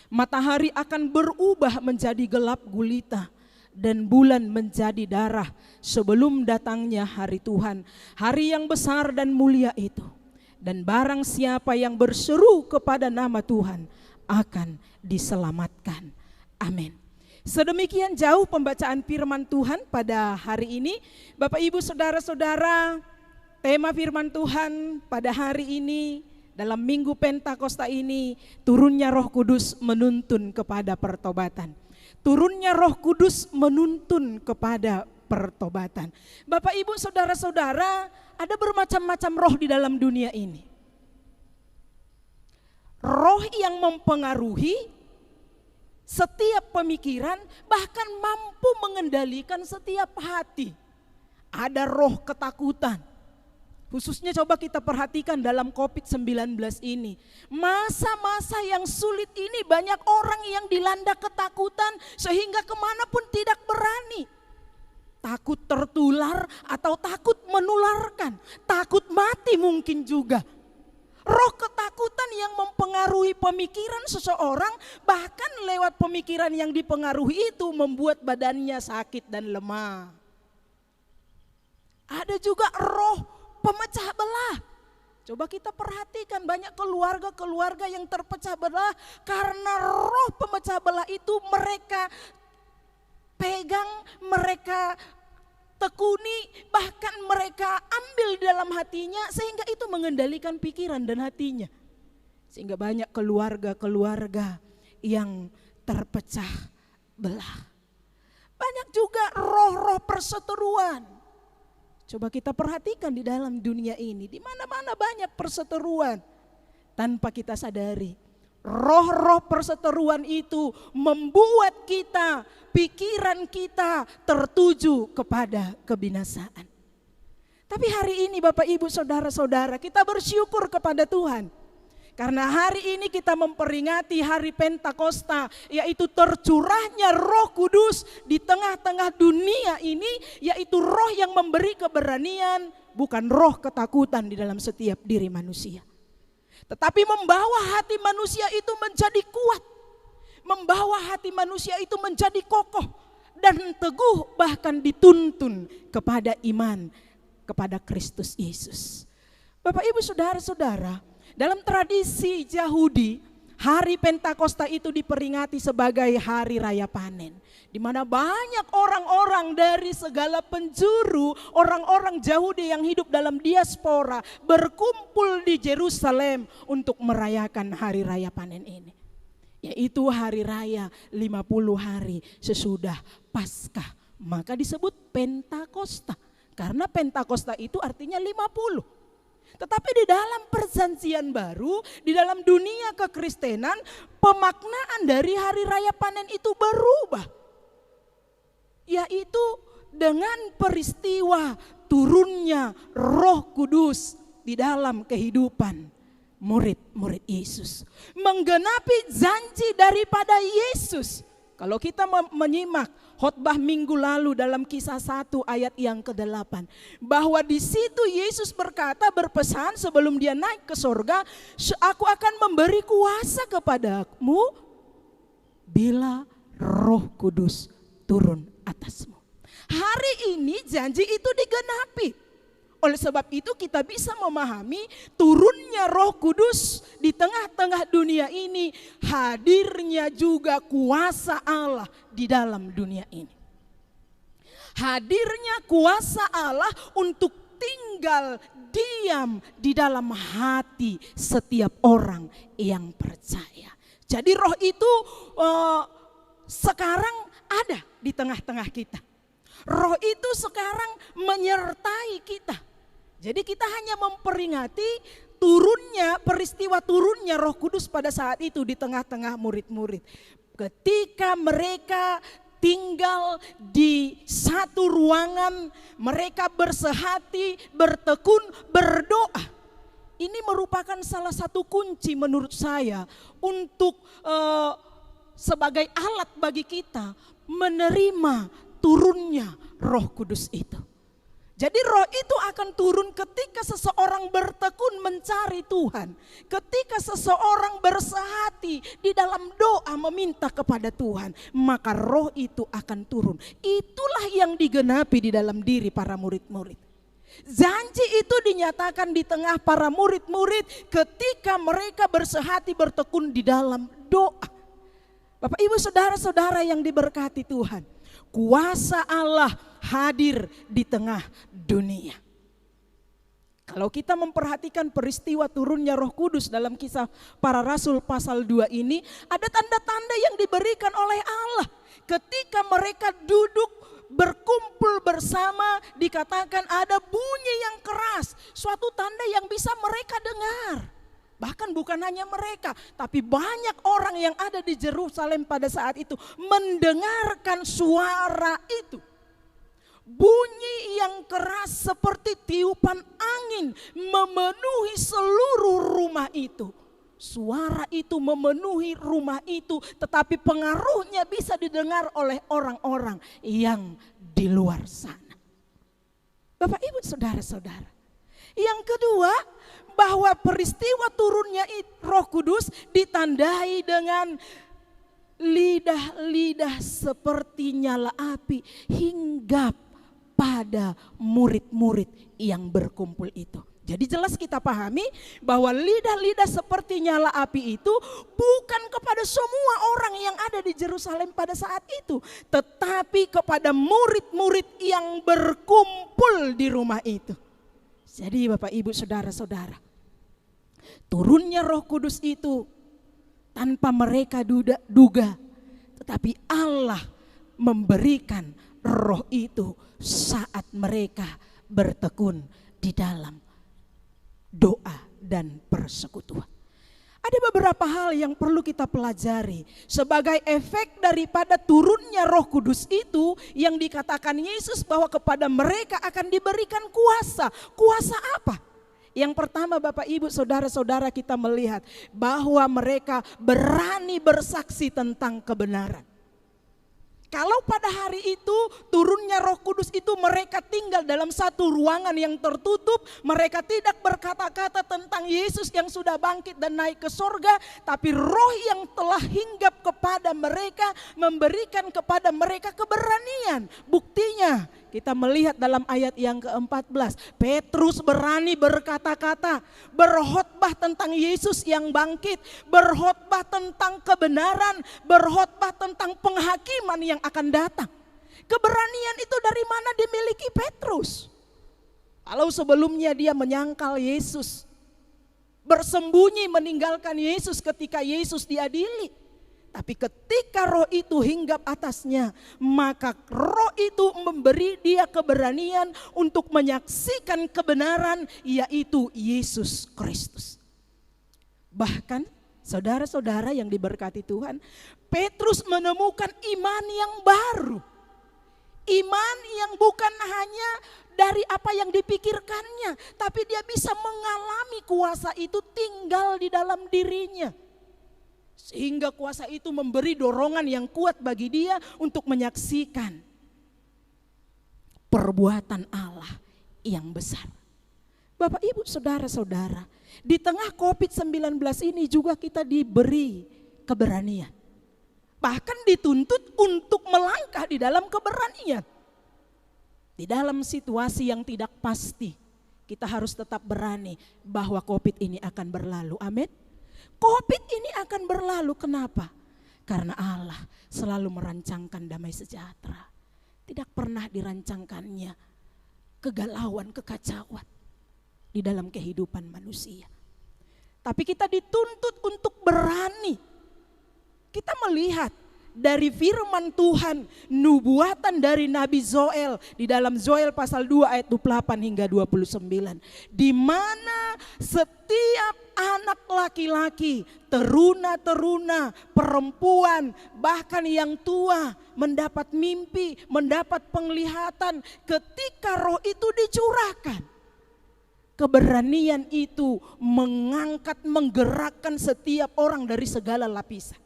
Matahari akan berubah menjadi gelap gulita, dan bulan menjadi darah sebelum datangnya hari Tuhan, hari yang besar dan mulia itu. Dan barang siapa yang berseru kepada nama Tuhan akan diselamatkan. Amin. Sedemikian jauh pembacaan firman Tuhan pada hari ini. Bapak Ibu Saudara-saudara, tema firman Tuhan pada hari ini dalam Minggu Pentakosta ini, turunnya Roh Kudus menuntun kepada pertobatan. Turunnya Roh Kudus menuntun kepada pertobatan. Bapak Ibu Saudara-saudara, ada bermacam-macam roh di dalam dunia ini. Roh yang mempengaruhi setiap pemikiran, bahkan mampu mengendalikan setiap hati. Ada roh ketakutan. Khususnya coba kita perhatikan dalam COVID-19 ini. Masa-masa yang sulit ini banyak orang yang dilanda ketakutan sehingga kemanapun tidak berani. Takut tertular atau takut menularkan, takut mati mungkin juga. Roh ketakutan yang mempengaruhi pemikiran seseorang, bahkan lewat pemikiran yang dipengaruhi itu membuat badannya sakit dan lemah. Ada juga roh pemecah belah. Coba kita perhatikan banyak keluarga-keluarga yang terpecah belah karena roh pemecah belah itu mereka pegang, mereka tekuni, bahkan mereka ambil dalam hatinya sehingga itu mengendalikan pikiran dan hatinya. Sehingga banyak keluarga-keluarga yang terpecah belah. Banyak juga roh-roh perseteruan. Coba kita perhatikan di dalam dunia ini, di mana-mana banyak perseteruan tanpa kita sadari. Roh-roh perseteruan itu membuat kita, pikiran kita tertuju kepada kebinasaan. Tapi hari ini Bapak Ibu Saudara-saudara, kita bersyukur kepada Tuhan. Karena hari ini kita memperingati hari Pentakosta, yaitu tercurahnya Roh Kudus di tengah-tengah dunia ini, yaitu roh yang memberi keberanian, bukan roh ketakutan di dalam setiap diri manusia. Tetapi membawa hati manusia itu menjadi kuat, membawa hati manusia itu menjadi kokoh dan teguh, bahkan dituntun kepada iman kepada Kristus Yesus. Bapak Ibu Saudara-saudara, dalam tradisi Yahudi, hari Pentakosta itu diperingati sebagai hari raya panen, di mana banyak orang-orang dari segala penjuru, orang-orang Yahudi yang hidup dalam diaspora berkumpul di Yerusalem untuk merayakan hari raya panen ini, yaitu hari raya 50 hari sesudah Paskah. Maka disebut Pentakosta, karena Pentakosta itu artinya 50. Tetapi di dalam perjanjian baru, di dalam dunia kekristenan, pemaknaan dari hari raya panen itu berubah. Yaitu dengan peristiwa turunnya Roh Kudus di dalam kehidupan murid-murid Yesus. Menggenapi janji daripada Yesus. Kalau kita menyimak khotbah minggu lalu dalam Kisah 1 ayat yang ke-8, bahwa di situ Yesus berpesan sebelum dia naik ke sorga, aku akan memberi kuasa kepadamu bila Roh Kudus turun atasmu. Hari ini janji itu digenapi. Oleh sebab itu kita bisa memahami turunnya Roh Kudus di tengah-tengah dunia ini, hadirnya juga kuasa Allah di dalam dunia ini. Hadirnya kuasa Allah untuk tinggal diam di dalam hati setiap orang yang percaya. Jadi roh itu sekarang ada di tengah-tengah kita. Roh itu sekarang menyertai kita. Jadi kita hanya memperingati peristiwa turunnya Roh Kudus pada saat itu di tengah-tengah murid-murid. Ketika mereka tinggal di satu ruangan, mereka bersehati, bertekun, berdoa. Ini merupakan salah satu kunci menurut saya untuk sebagai alat bagi kita menerima turunnya Roh Kudus itu. Jadi roh itu akan turun ketika seseorang bertekun mencari Tuhan. Ketika seseorang bersehati di dalam doa meminta kepada Tuhan, maka roh itu akan turun. Itulah yang digenapi di dalam diri para murid-murid. Janji itu dinyatakan di tengah para murid-murid ketika mereka bersehati bertekun di dalam doa. Bapak Ibu Saudara-saudara yang diberkati Tuhan, kuasa Allah hadir di tengah dunia. Kalau kita memperhatikan peristiwa turunnya Roh Kudus dalam Kisah Para Rasul pasal 2 ini, ada tanda-tanda yang diberikan oleh Allah. Ketika mereka duduk berkumpul bersama, dikatakan ada bunyi yang keras, suatu tanda yang bisa mereka dengar. Bahkan bukan hanya mereka, tapi banyak orang yang ada di Yerusalem pada saat itu mendengarkan suara itu. Bunyi yang keras seperti tiupan angin memenuhi seluruh rumah itu. Suara itu memenuhi rumah itu, tetapi pengaruhnya bisa didengar oleh orang-orang yang di luar sana. Bapak Ibu Saudara-saudara, yang kedua, bahwa peristiwa turunnya Roh Kudus ditandai dengan lidah-lidah seperti nyala api hinggap pada murid-murid yang berkumpul itu. Jadi jelas kita pahami bahwa lidah-lidah seperti nyala api itu bukan kepada semua orang yang ada di Yerusalem pada saat itu, tetapi kepada murid-murid yang berkumpul di rumah itu. Jadi Bapak Ibu Saudara-saudara, turunnya Roh Kudus itu tanpa mereka duga, tetapi Allah memberikan roh itu saat mereka bertekun di dalam doa dan persekutuan. Ada beberapa hal yang perlu kita pelajari sebagai efek daripada turunnya Roh Kudus itu yang dikatakan Yesus bahwa kepada mereka akan diberikan kuasa. Kuasa apa? Yang pertama Bapak Ibu Saudara-saudara kita melihat bahwa mereka berani bersaksi tentang kebenaran. Kalau pada hari itu turunnya Roh Kudus itu mereka tinggal dalam satu ruangan yang tertutup, mereka tidak berkata-kata tentang Yesus yang sudah bangkit dan naik ke sorga, tapi Roh yang telah hinggap kepada mereka memberikan kepada mereka keberanian. Buktinya kita melihat dalam ayat yang ke-14, Petrus berani berkata-kata, berkhotbah tentang Yesus yang bangkit, berkhotbah tentang kebenaran, berkhotbah tentang penghakiman yang akan datang. Keberanian itu dari mana dimiliki Petrus? Kalau sebelumnya dia menyangkal Yesus, bersembunyi meninggalkan Yesus ketika Yesus diadili. Tapi ketika roh itu hinggap atasnya, maka roh itu memberi dia keberanian untuk menyaksikan kebenaran, yaitu Yesus Kristus. Bahkan saudara-saudara yang diberkati Tuhan, Petrus menemukan iman yang baru. Iman yang bukan hanya dari apa yang dipikirkannya, tapi dia bisa mengalami kuasa itu tinggal di dalam dirinya. Sehingga kuasa itu memberi dorongan yang kuat bagi dia untuk menyaksikan perbuatan Allah yang besar. Bapak Ibu Saudara-saudara, di tengah COVID-19 ini juga kita diberi keberanian. Bahkan dituntut untuk melangkah di dalam keberanian. Di dalam situasi yang tidak pasti, kita harus tetap berani bahwa COVID ini akan berlalu. Amin. COVID ini akan berlalu, kenapa? Karena Allah selalu merancangkan damai sejahtera. Tidak pernah dirancangkannya kegalauan, kekacauan di dalam kehidupan manusia. Tapi kita dituntut untuk berani. Kita melihat dari firman Tuhan, nubuatan dari Nabi Zoel di dalam Zoel pasal 2 ayat 28 hingga 29. Di mana setiap anak laki-laki, teruna-teruna, perempuan, bahkan yang tua mendapat mimpi, mendapat penglihatan ketika roh itu dicurahkan. Keberanian itu mengangkat, menggerakkan setiap orang dari segala lapisan.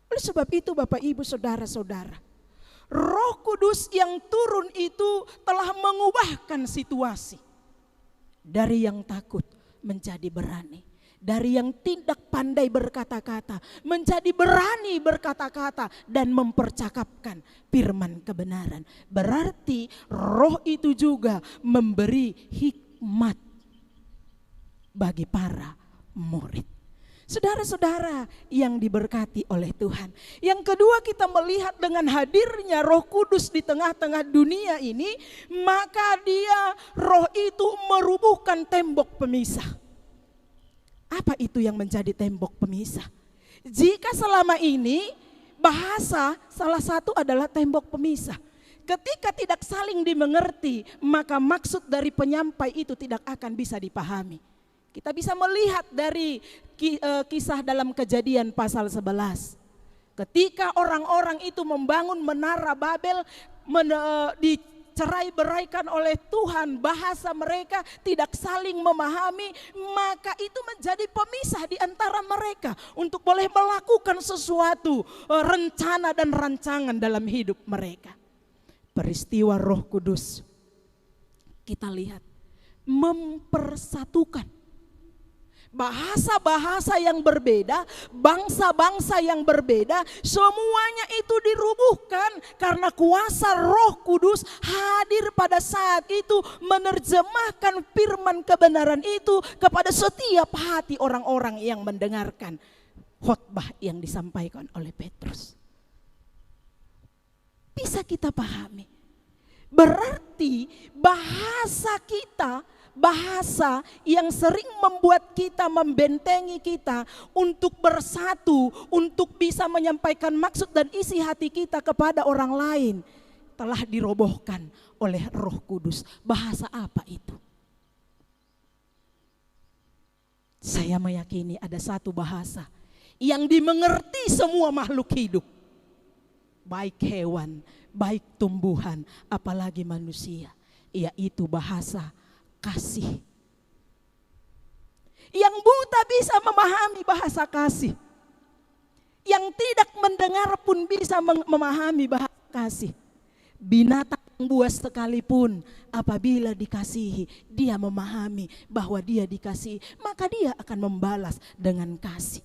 Oleh sebab itu Bapak Ibu Saudara-saudara, Roh Kudus yang turun itu telah mengubahkan situasi. Dari yang takut menjadi berani. Dari yang tidak pandai berkata-kata menjadi berani berkata-kata dan mempercakapkan firman kebenaran. Berarti roh itu juga memberi hikmat bagi para murid. Saudara-saudara yang diberkati oleh Tuhan. Yang kedua, kita melihat dengan hadirnya Roh Kudus di tengah-tengah dunia ini, maka roh itu merubuhkan tembok pemisah. Apa itu yang menjadi tembok pemisah? Jika selama ini bahasa salah satu adalah tembok pemisah. Ketika tidak saling dimengerti, maka maksud dari penyampai itu tidak akan bisa dipahami. Kita bisa melihat dari kisah dalam Kejadian pasal 11. Ketika orang-orang itu membangun menara Babel, dicerai-beraikan oleh Tuhan, bahasa mereka tidak saling memahami, maka itu menjadi pemisah di antara mereka untuk boleh melakukan sesuatu rencana dan rancangan dalam hidup mereka. Peristiwa Roh Kudus kita lihat mempersatukan bahasa-bahasa yang berbeda, bangsa-bangsa yang berbeda, semuanya itu dirubuhkan karena kuasa Roh Kudus hadir pada saat itu menerjemahkan firman kebenaran itu kepada setiap hati orang-orang yang mendengarkan khotbah yang disampaikan oleh Petrus. Bisa kita pahami, berarti bahasa kita bahasa yang sering membuat kita, membentengi kita untuk bersatu, untuk bisa menyampaikan maksud dan isi hati kita kepada orang lain, telah dirobohkan oleh Roh Kudus. Bahasa apa itu? Saya meyakini ada satu bahasa yang dimengerti semua makhluk hidup, baik hewan, baik tumbuhan, apalagi manusia, yaitu bahasa kasih. Yang buta bisa memahami bahasa kasih. Yang tidak mendengar pun bisa memahami bahasa kasih. Binatang buas sekalipun apabila dikasihi, dia memahami bahwa dia dikasihi, maka dia akan membalas dengan kasih.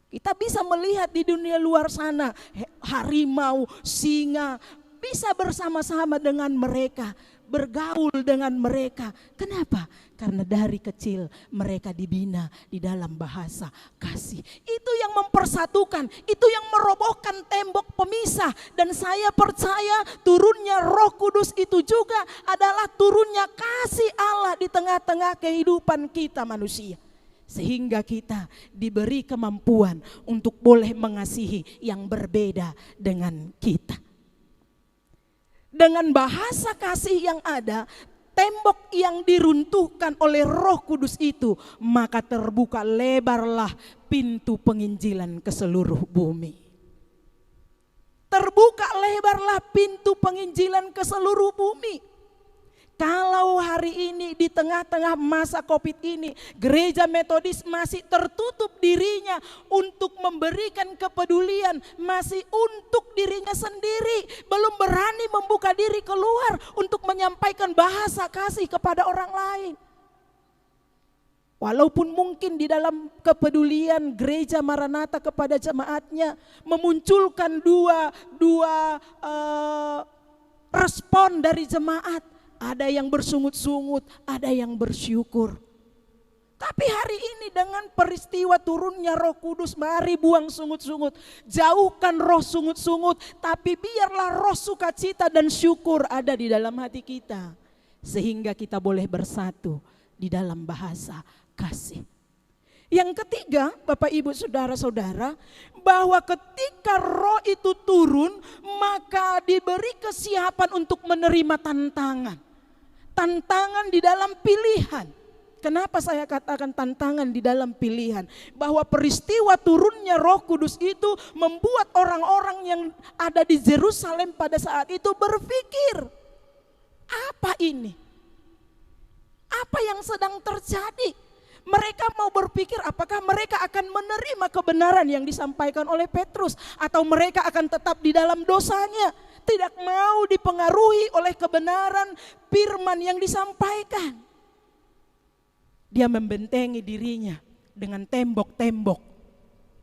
Kita bisa melihat di dunia luar sana, harimau, singa, bisa bersama-sama dengan mereka, bergaul dengan mereka. Kenapa? Karena dari kecil mereka dibina di dalam bahasa kasih. Itu yang mempersatukan, itu yang merobohkan tembok pemisah. Dan saya percaya turunnya Roh Kudus itu juga adalah turunnya kasih Allah di tengah-tengah kehidupan kita manusia. Sehingga kita diberi kemampuan untuk boleh mengasihi yang berbeda dengan kita. Dengan bahasa kasih yang ada, tembok yang diruntuhkan oleh Roh Kudus itu, maka terbuka lebarlah pintu penginjilan ke seluruh bumi. Terbuka lebarlah pintu penginjilan ke seluruh bumi. Kalau hari ini di tengah-tengah masa COVID ini, gereja Metodis masih tertutup dirinya untuk memberikan kepedulian, masih untuk dirinya sendiri, belum berani membuka diri keluar untuk menyampaikan bahasa kasih kepada orang lain. Walaupun mungkin di dalam kepedulian gereja Maranatha kepada jemaatnya memunculkan dua respon dari jemaat. Ada yang bersungut-sungut, ada yang bersyukur. Tapi hari ini dengan peristiwa turunnya Roh Kudus, mari buang sungut-sungut. Jauhkan roh sungut-sungut, tapi biarlah roh sukacita dan syukur ada di dalam hati kita. Sehingga kita boleh bersatu di dalam bahasa kasih. Yang ketiga, Bapak Ibu Saudara-saudara, bahwa ketika roh itu turun, maka diberi kesiapan untuk menerima tantangan. Tantangan di dalam pilihan. Kenapa saya katakan tantangan di dalam pilihan? Bahwa peristiwa turunnya Roh Kudus itu membuat orang-orang yang ada di Yerusalem pada saat itu berpikir, apa ini? Apa yang sedang terjadi? Mereka mau berpikir apakah mereka akan menerima kebenaran yang disampaikan oleh Petrus, atau mereka akan tetap di dalam dosanya, tidak mau dipengaruhi oleh kebenaran firman yang disampaikan. Dia membentengi dirinya dengan tembok-tembok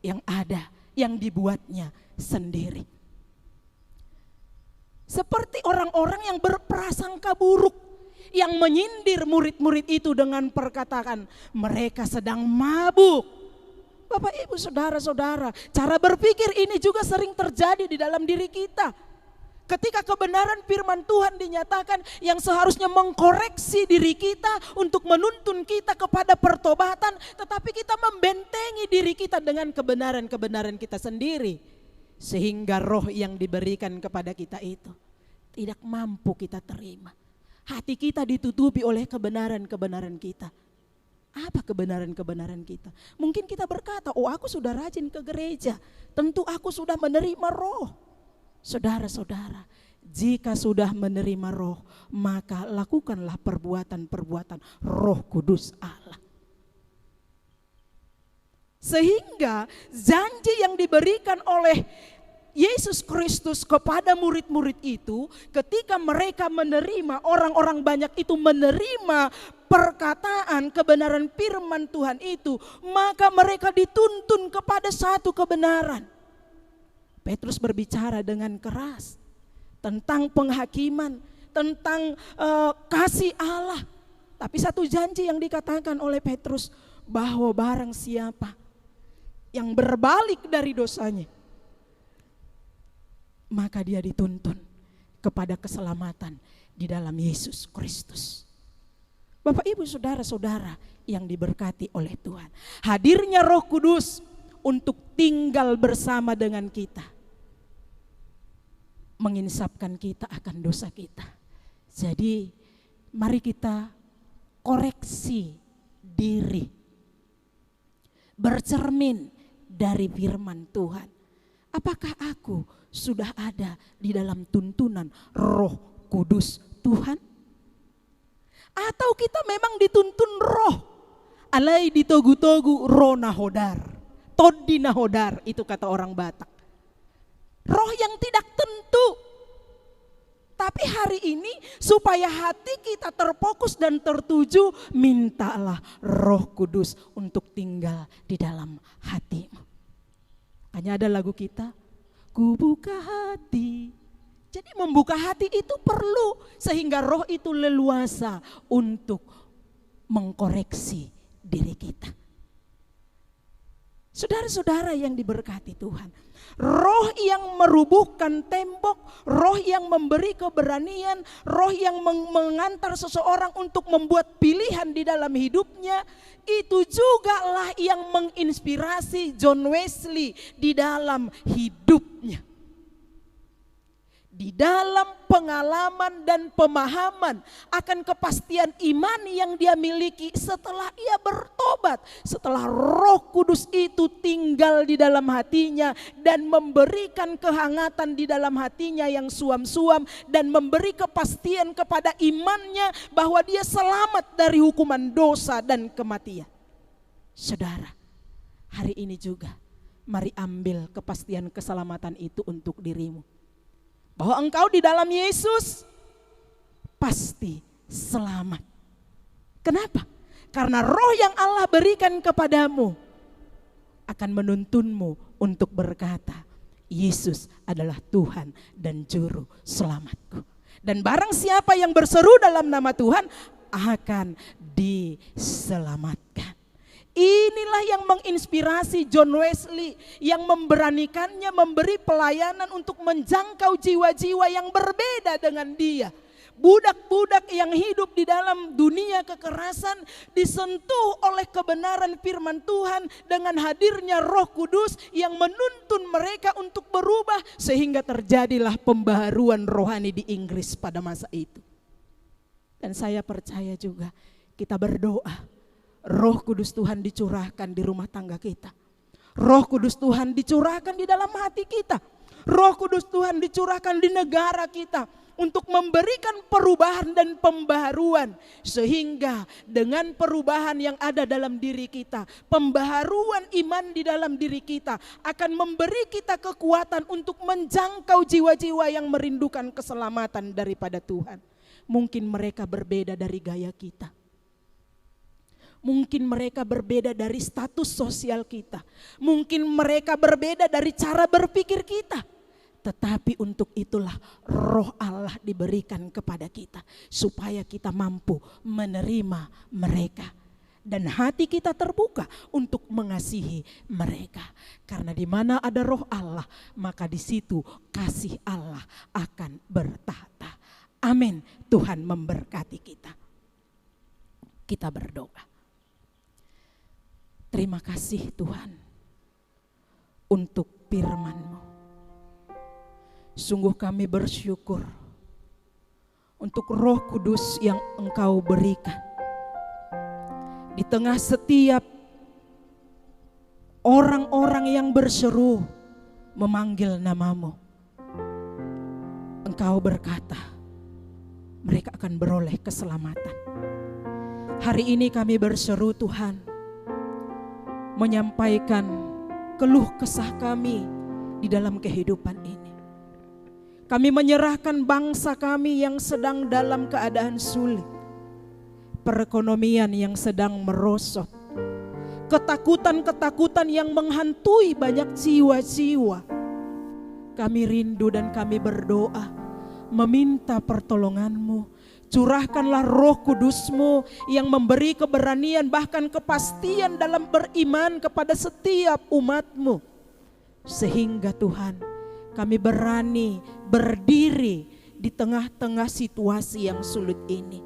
yang ada, yang dibuatnya sendiri. Seperti orang-orang yang berprasangka buruk, yang menyindir murid-murid itu dengan perkataan mereka sedang mabuk. Bapak Ibu Saudara-saudara, cara berpikir ini juga sering terjadi di dalam diri kita. Ketika kebenaran firman Tuhan dinyatakan yang seharusnya mengkoreksi diri kita untuk menuntun kita kepada pertobatan, tetapi kita membentengi diri kita dengan kebenaran-kebenaran kita sendiri. Sehingga roh yang diberikan kepada kita itu tidak mampu kita terima. Hati kita ditutupi oleh kebenaran-kebenaran kita. Apa kebenaran-kebenaran kita? Mungkin kita berkata, oh aku sudah rajin ke gereja, tentu aku sudah menerima roh. Saudara-saudara, jika sudah menerima roh, maka lakukanlah perbuatan-perbuatan Roh Kudus Allah. Sehingga janji yang diberikan oleh Yesus Kristus kepada murid-murid itu, ketika mereka menerima, orang-orang banyak itu menerima perkataan kebenaran firman Tuhan itu, maka mereka dituntun kepada satu kebenaran. Petrus berbicara dengan keras tentang penghakiman, tentang kasih Allah. Tapi satu janji yang dikatakan oleh Petrus, bahwa barang siapa yang berbalik dari dosanya, maka dia dituntun kepada keselamatan di dalam Yesus Kristus. Bapak Ibu saudara-saudara yang diberkati oleh Tuhan, hadirnya Roh Kudus untuk tinggal bersama dengan kita, menginsapkan kita akan dosa kita. Jadi mari kita koreksi diri, bercermin dari firman Tuhan. Apakah aku sudah ada di dalam tuntunan Roh Kudus Tuhan? Atau kita memang dituntun roh, alai ditogu-togu roh nahodar, todi nahodar, itu kata orang Batak. Roh yang tidak tentu. Tapi hari ini supaya hati kita terfokus dan tertuju, mintalah Roh Kudus untuk tinggal di dalam hatimu. Hanya ada lagu kita, ku buka hati. Jadi membuka hati itu perlu sehingga roh itu leluasa untuk mengkoreksi diri kita. Saudara-saudara yang diberkati Tuhan, roh yang merubuhkan tembok, roh yang memberi keberanian, roh yang mengantar seseorang untuk membuat pilihan di dalam hidupnya, itu juga lah yang menginspirasi John Wesley di dalam hidupnya. Di dalam pengalaman dan pemahaman akan kepastian iman yang dia miliki setelah ia bertobat, setelah Roh Kudus itu tinggal di dalam hatinya dan memberikan kehangatan di dalam hatinya yang suam-suam dan memberi kepastian kepada imannya bahwa dia selamat dari hukuman dosa dan kematian. Saudara, hari ini juga mari ambil kepastian keselamatan itu untuk dirimu. Bahwa engkau di dalam Yesus pasti selamat. Kenapa? Karena roh yang Allah berikan kepadamu akan menuntunmu untuk berkata, Yesus adalah Tuhan dan Juru Selamatku. Dan barang siapa yang berseru dalam nama Tuhan akan diselamatkan. Inilah yang menginspirasi John Wesley yang memberanikannya memberi pelayanan untuk menjangkau jiwa-jiwa yang berbeda dengan dia. Budak-budak yang hidup di dalam dunia kekerasan disentuh oleh kebenaran firman Tuhan dengan hadirnya Roh Kudus yang menuntun mereka untuk berubah sehingga terjadilah pembaharuan rohani di Inggris pada masa itu. Dan saya percaya juga kita berdoa Roh Kudus Tuhan dicurahkan di rumah tangga kita. Roh Kudus Tuhan dicurahkan di dalam hati kita. Roh Kudus Tuhan dicurahkan di negara kita untuk memberikan perubahan dan pembaharuan. Sehingga dengan perubahan yang ada dalam diri kita, pembaharuan iman di dalam diri kita akan memberi kita kekuatan untuk menjangkau jiwa-jiwa yang merindukan keselamatan daripada Tuhan. Mungkin mereka berbeda dari gaya kita. Mungkin mereka berbeda dari status sosial kita. Mungkin mereka berbeda dari cara berpikir kita. Tetapi untuk itulah Roh Allah diberikan kepada kita. Supaya kita mampu menerima mereka. Dan hati kita terbuka untuk mengasihi mereka. Karena di mana ada Roh Allah, maka di situ kasih Allah akan bertahta. Amin. Tuhan memberkati kita. Kita berdoa. Terima kasih Tuhan untuk firman-Mu. Sungguh kami bersyukur untuk Roh Kudus yang Engkau berikan. Di tengah setiap orang-orang yang berseru memanggil nama-Mu, Engkau berkata mereka akan beroleh keselamatan. Hari ini kami berseru Tuhan, menyampaikan keluh kesah kami di dalam kehidupan ini. Kami menyerahkan bangsa kami yang sedang dalam keadaan sulit, perekonomian yang sedang merosot, ketakutan-ketakutan yang menghantui banyak jiwa-jiwa. Kami rindu dan kami berdoa, meminta pertolongan-Mu. Curahkanlah Roh Kudus-Mu yang memberi keberanian bahkan kepastian dalam beriman kepada setiap umat-Mu. Sehingga Tuhan kami berani berdiri di tengah-tengah situasi yang sulit ini.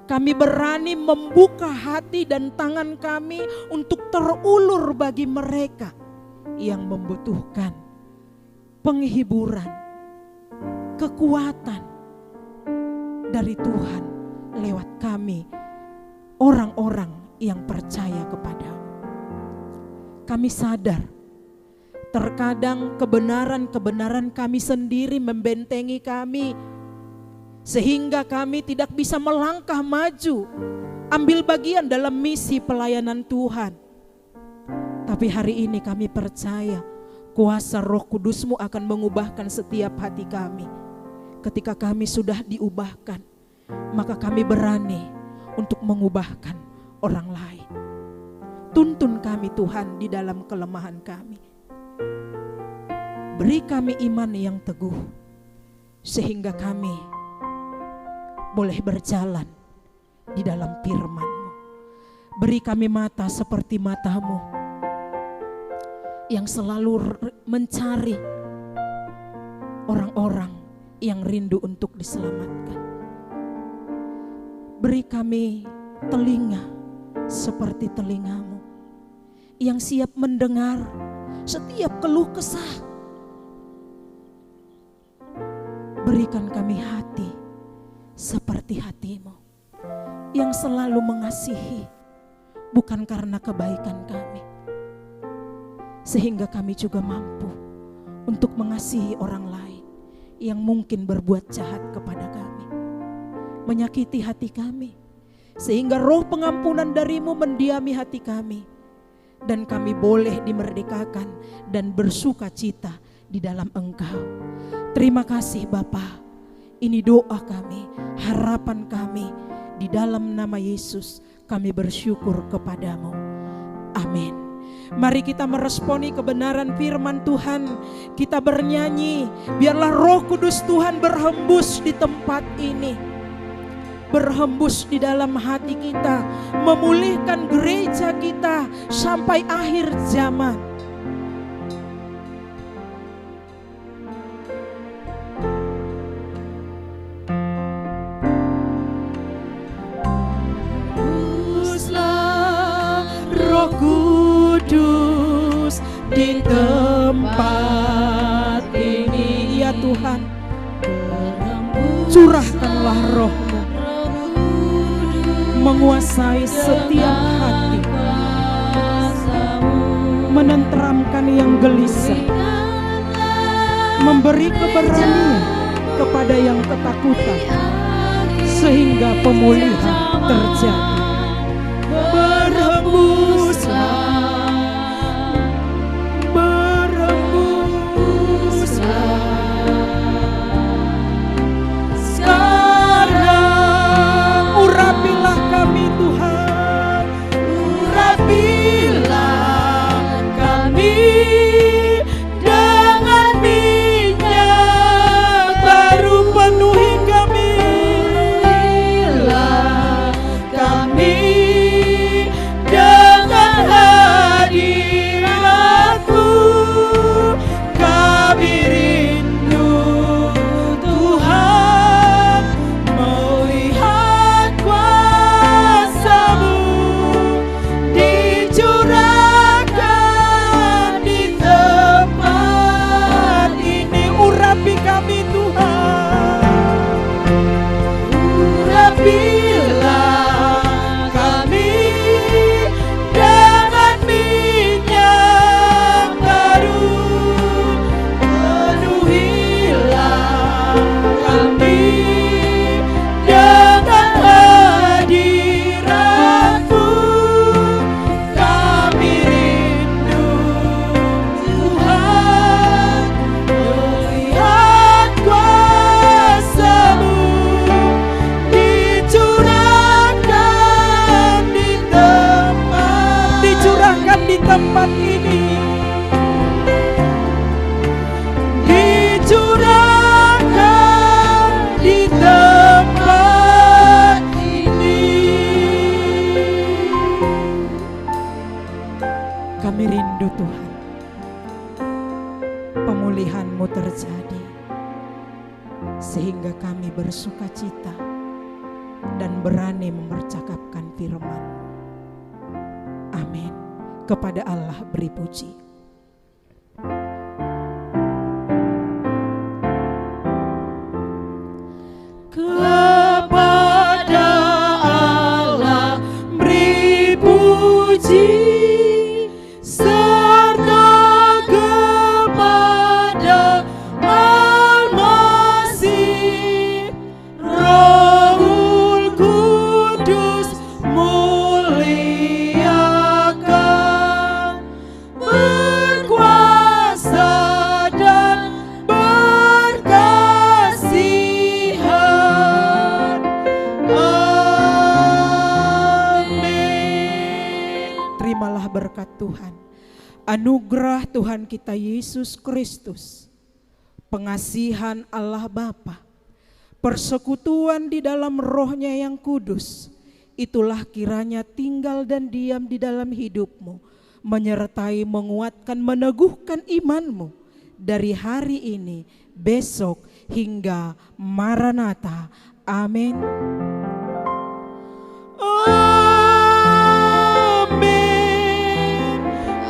Kami berani membuka hati dan tangan kami untuk terulur bagi mereka yang membutuhkan penghiburan, kekuatan dari Tuhan lewat kami, orang-orang yang percaya kepada-Mu. Kami sadar terkadang kebenaran-kebenaran kami sendiri membentengi kami, sehingga kami tidak bisa melangkah maju, ambil bagian dalam misi pelayanan Tuhan. Tapi hari ini kami percaya kuasa Roh Kudus-Mu akan mengubahkan setiap hati kami. Ketika kami sudah diubahkan, maka kami berani untuk mengubahkan orang lain. Tuntun kami Tuhan di dalam kelemahan kami. Beri kami iman yang teguh, sehingga kami boleh berjalan di dalam firman-Mu. Beri kami mata seperti mata-Mu yang selalu mencari orang-orang yang rindu untuk diselamatkan. Beri kami telinga seperti telinga-Mu yang siap mendengar setiap keluh kesah. Berikan kami hati seperti hati-Mu yang selalu mengasihi, bukan karena kebaikan kami, sehingga kami juga mampu untuk mengasihi orang lain yang mungkin berbuat jahat kepada kami, menyakiti hati kami, sehingga roh pengampunan dari-Mu mendiami hati kami, dan kami boleh dimerdekakan dan bersuka cita di dalam Engkau. Terima kasih Bapa. Ini doa kami, harapan kami, di dalam nama Yesus kami bersyukur kepada-Mu. Amin. Mari kita meresponi kebenaran firman Tuhan. Kita bernyanyi, biarlah Roh Kudus Tuhan berhembus di tempat ini, berhembus di dalam hati kita, memulihkan gereja kita sampai akhir zaman. Roh Kudus di tempat ini, Ya Tuhan, curahkanlah Roh-Mu menguasai setiap hati, menenteramkan yang gelisah, memberi keberanian kepada yang ketakutan, sehingga pemulihan terjadi. Sekarang urapilah kami Tuhan, urapilah kami dengan minyak baru, penuhi kami, urapilah kami dengan hadirat-Mu. Kami rindu Tuhan melihat kuasa-Mu dicurahkan di tempat ini. Urapi kami Tuhan, urapilah kami dengan minyak baru, penuhilah kami dengan hadirat-Mu. Kami rindu Tuhan melihat kuasa-Mu dicurahkan di tempat ini, dicurahkan di tempat ini. Kami rindu Tuhan, pemulihan-Mu terjadi, sehingga kami bersuka cita dan berani mempercakapkan firman. Amin. Kepada Allah beri puji. Kepada Allah beri puji, serta kepada Al-Masih, Rohul Kudus muliakan, berkuasa dan berkasihan. Amin. Terimalah berkat Tuhan, anugerah Tuhan kita Yesus Kristus, pengasihan Allah Bapa, persekutuan di dalam Roh-Nya yang kudus, itulah kiranya tinggal dan diam di dalam hidupmu, menyertai, menguatkan, meneguhkan imanmu dari hari ini, besok, hingga Maranatha. Amin. Amin.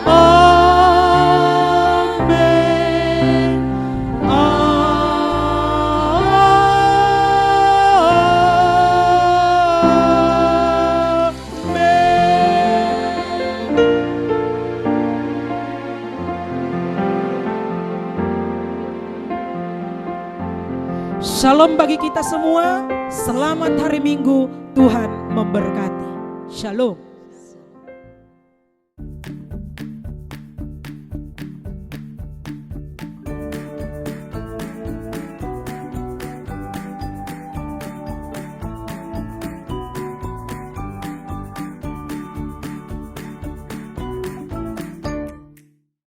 Amin. Amin. Shalom bagi kita semua. Selamat hari Minggu. Tuhan memberkati. Shalom.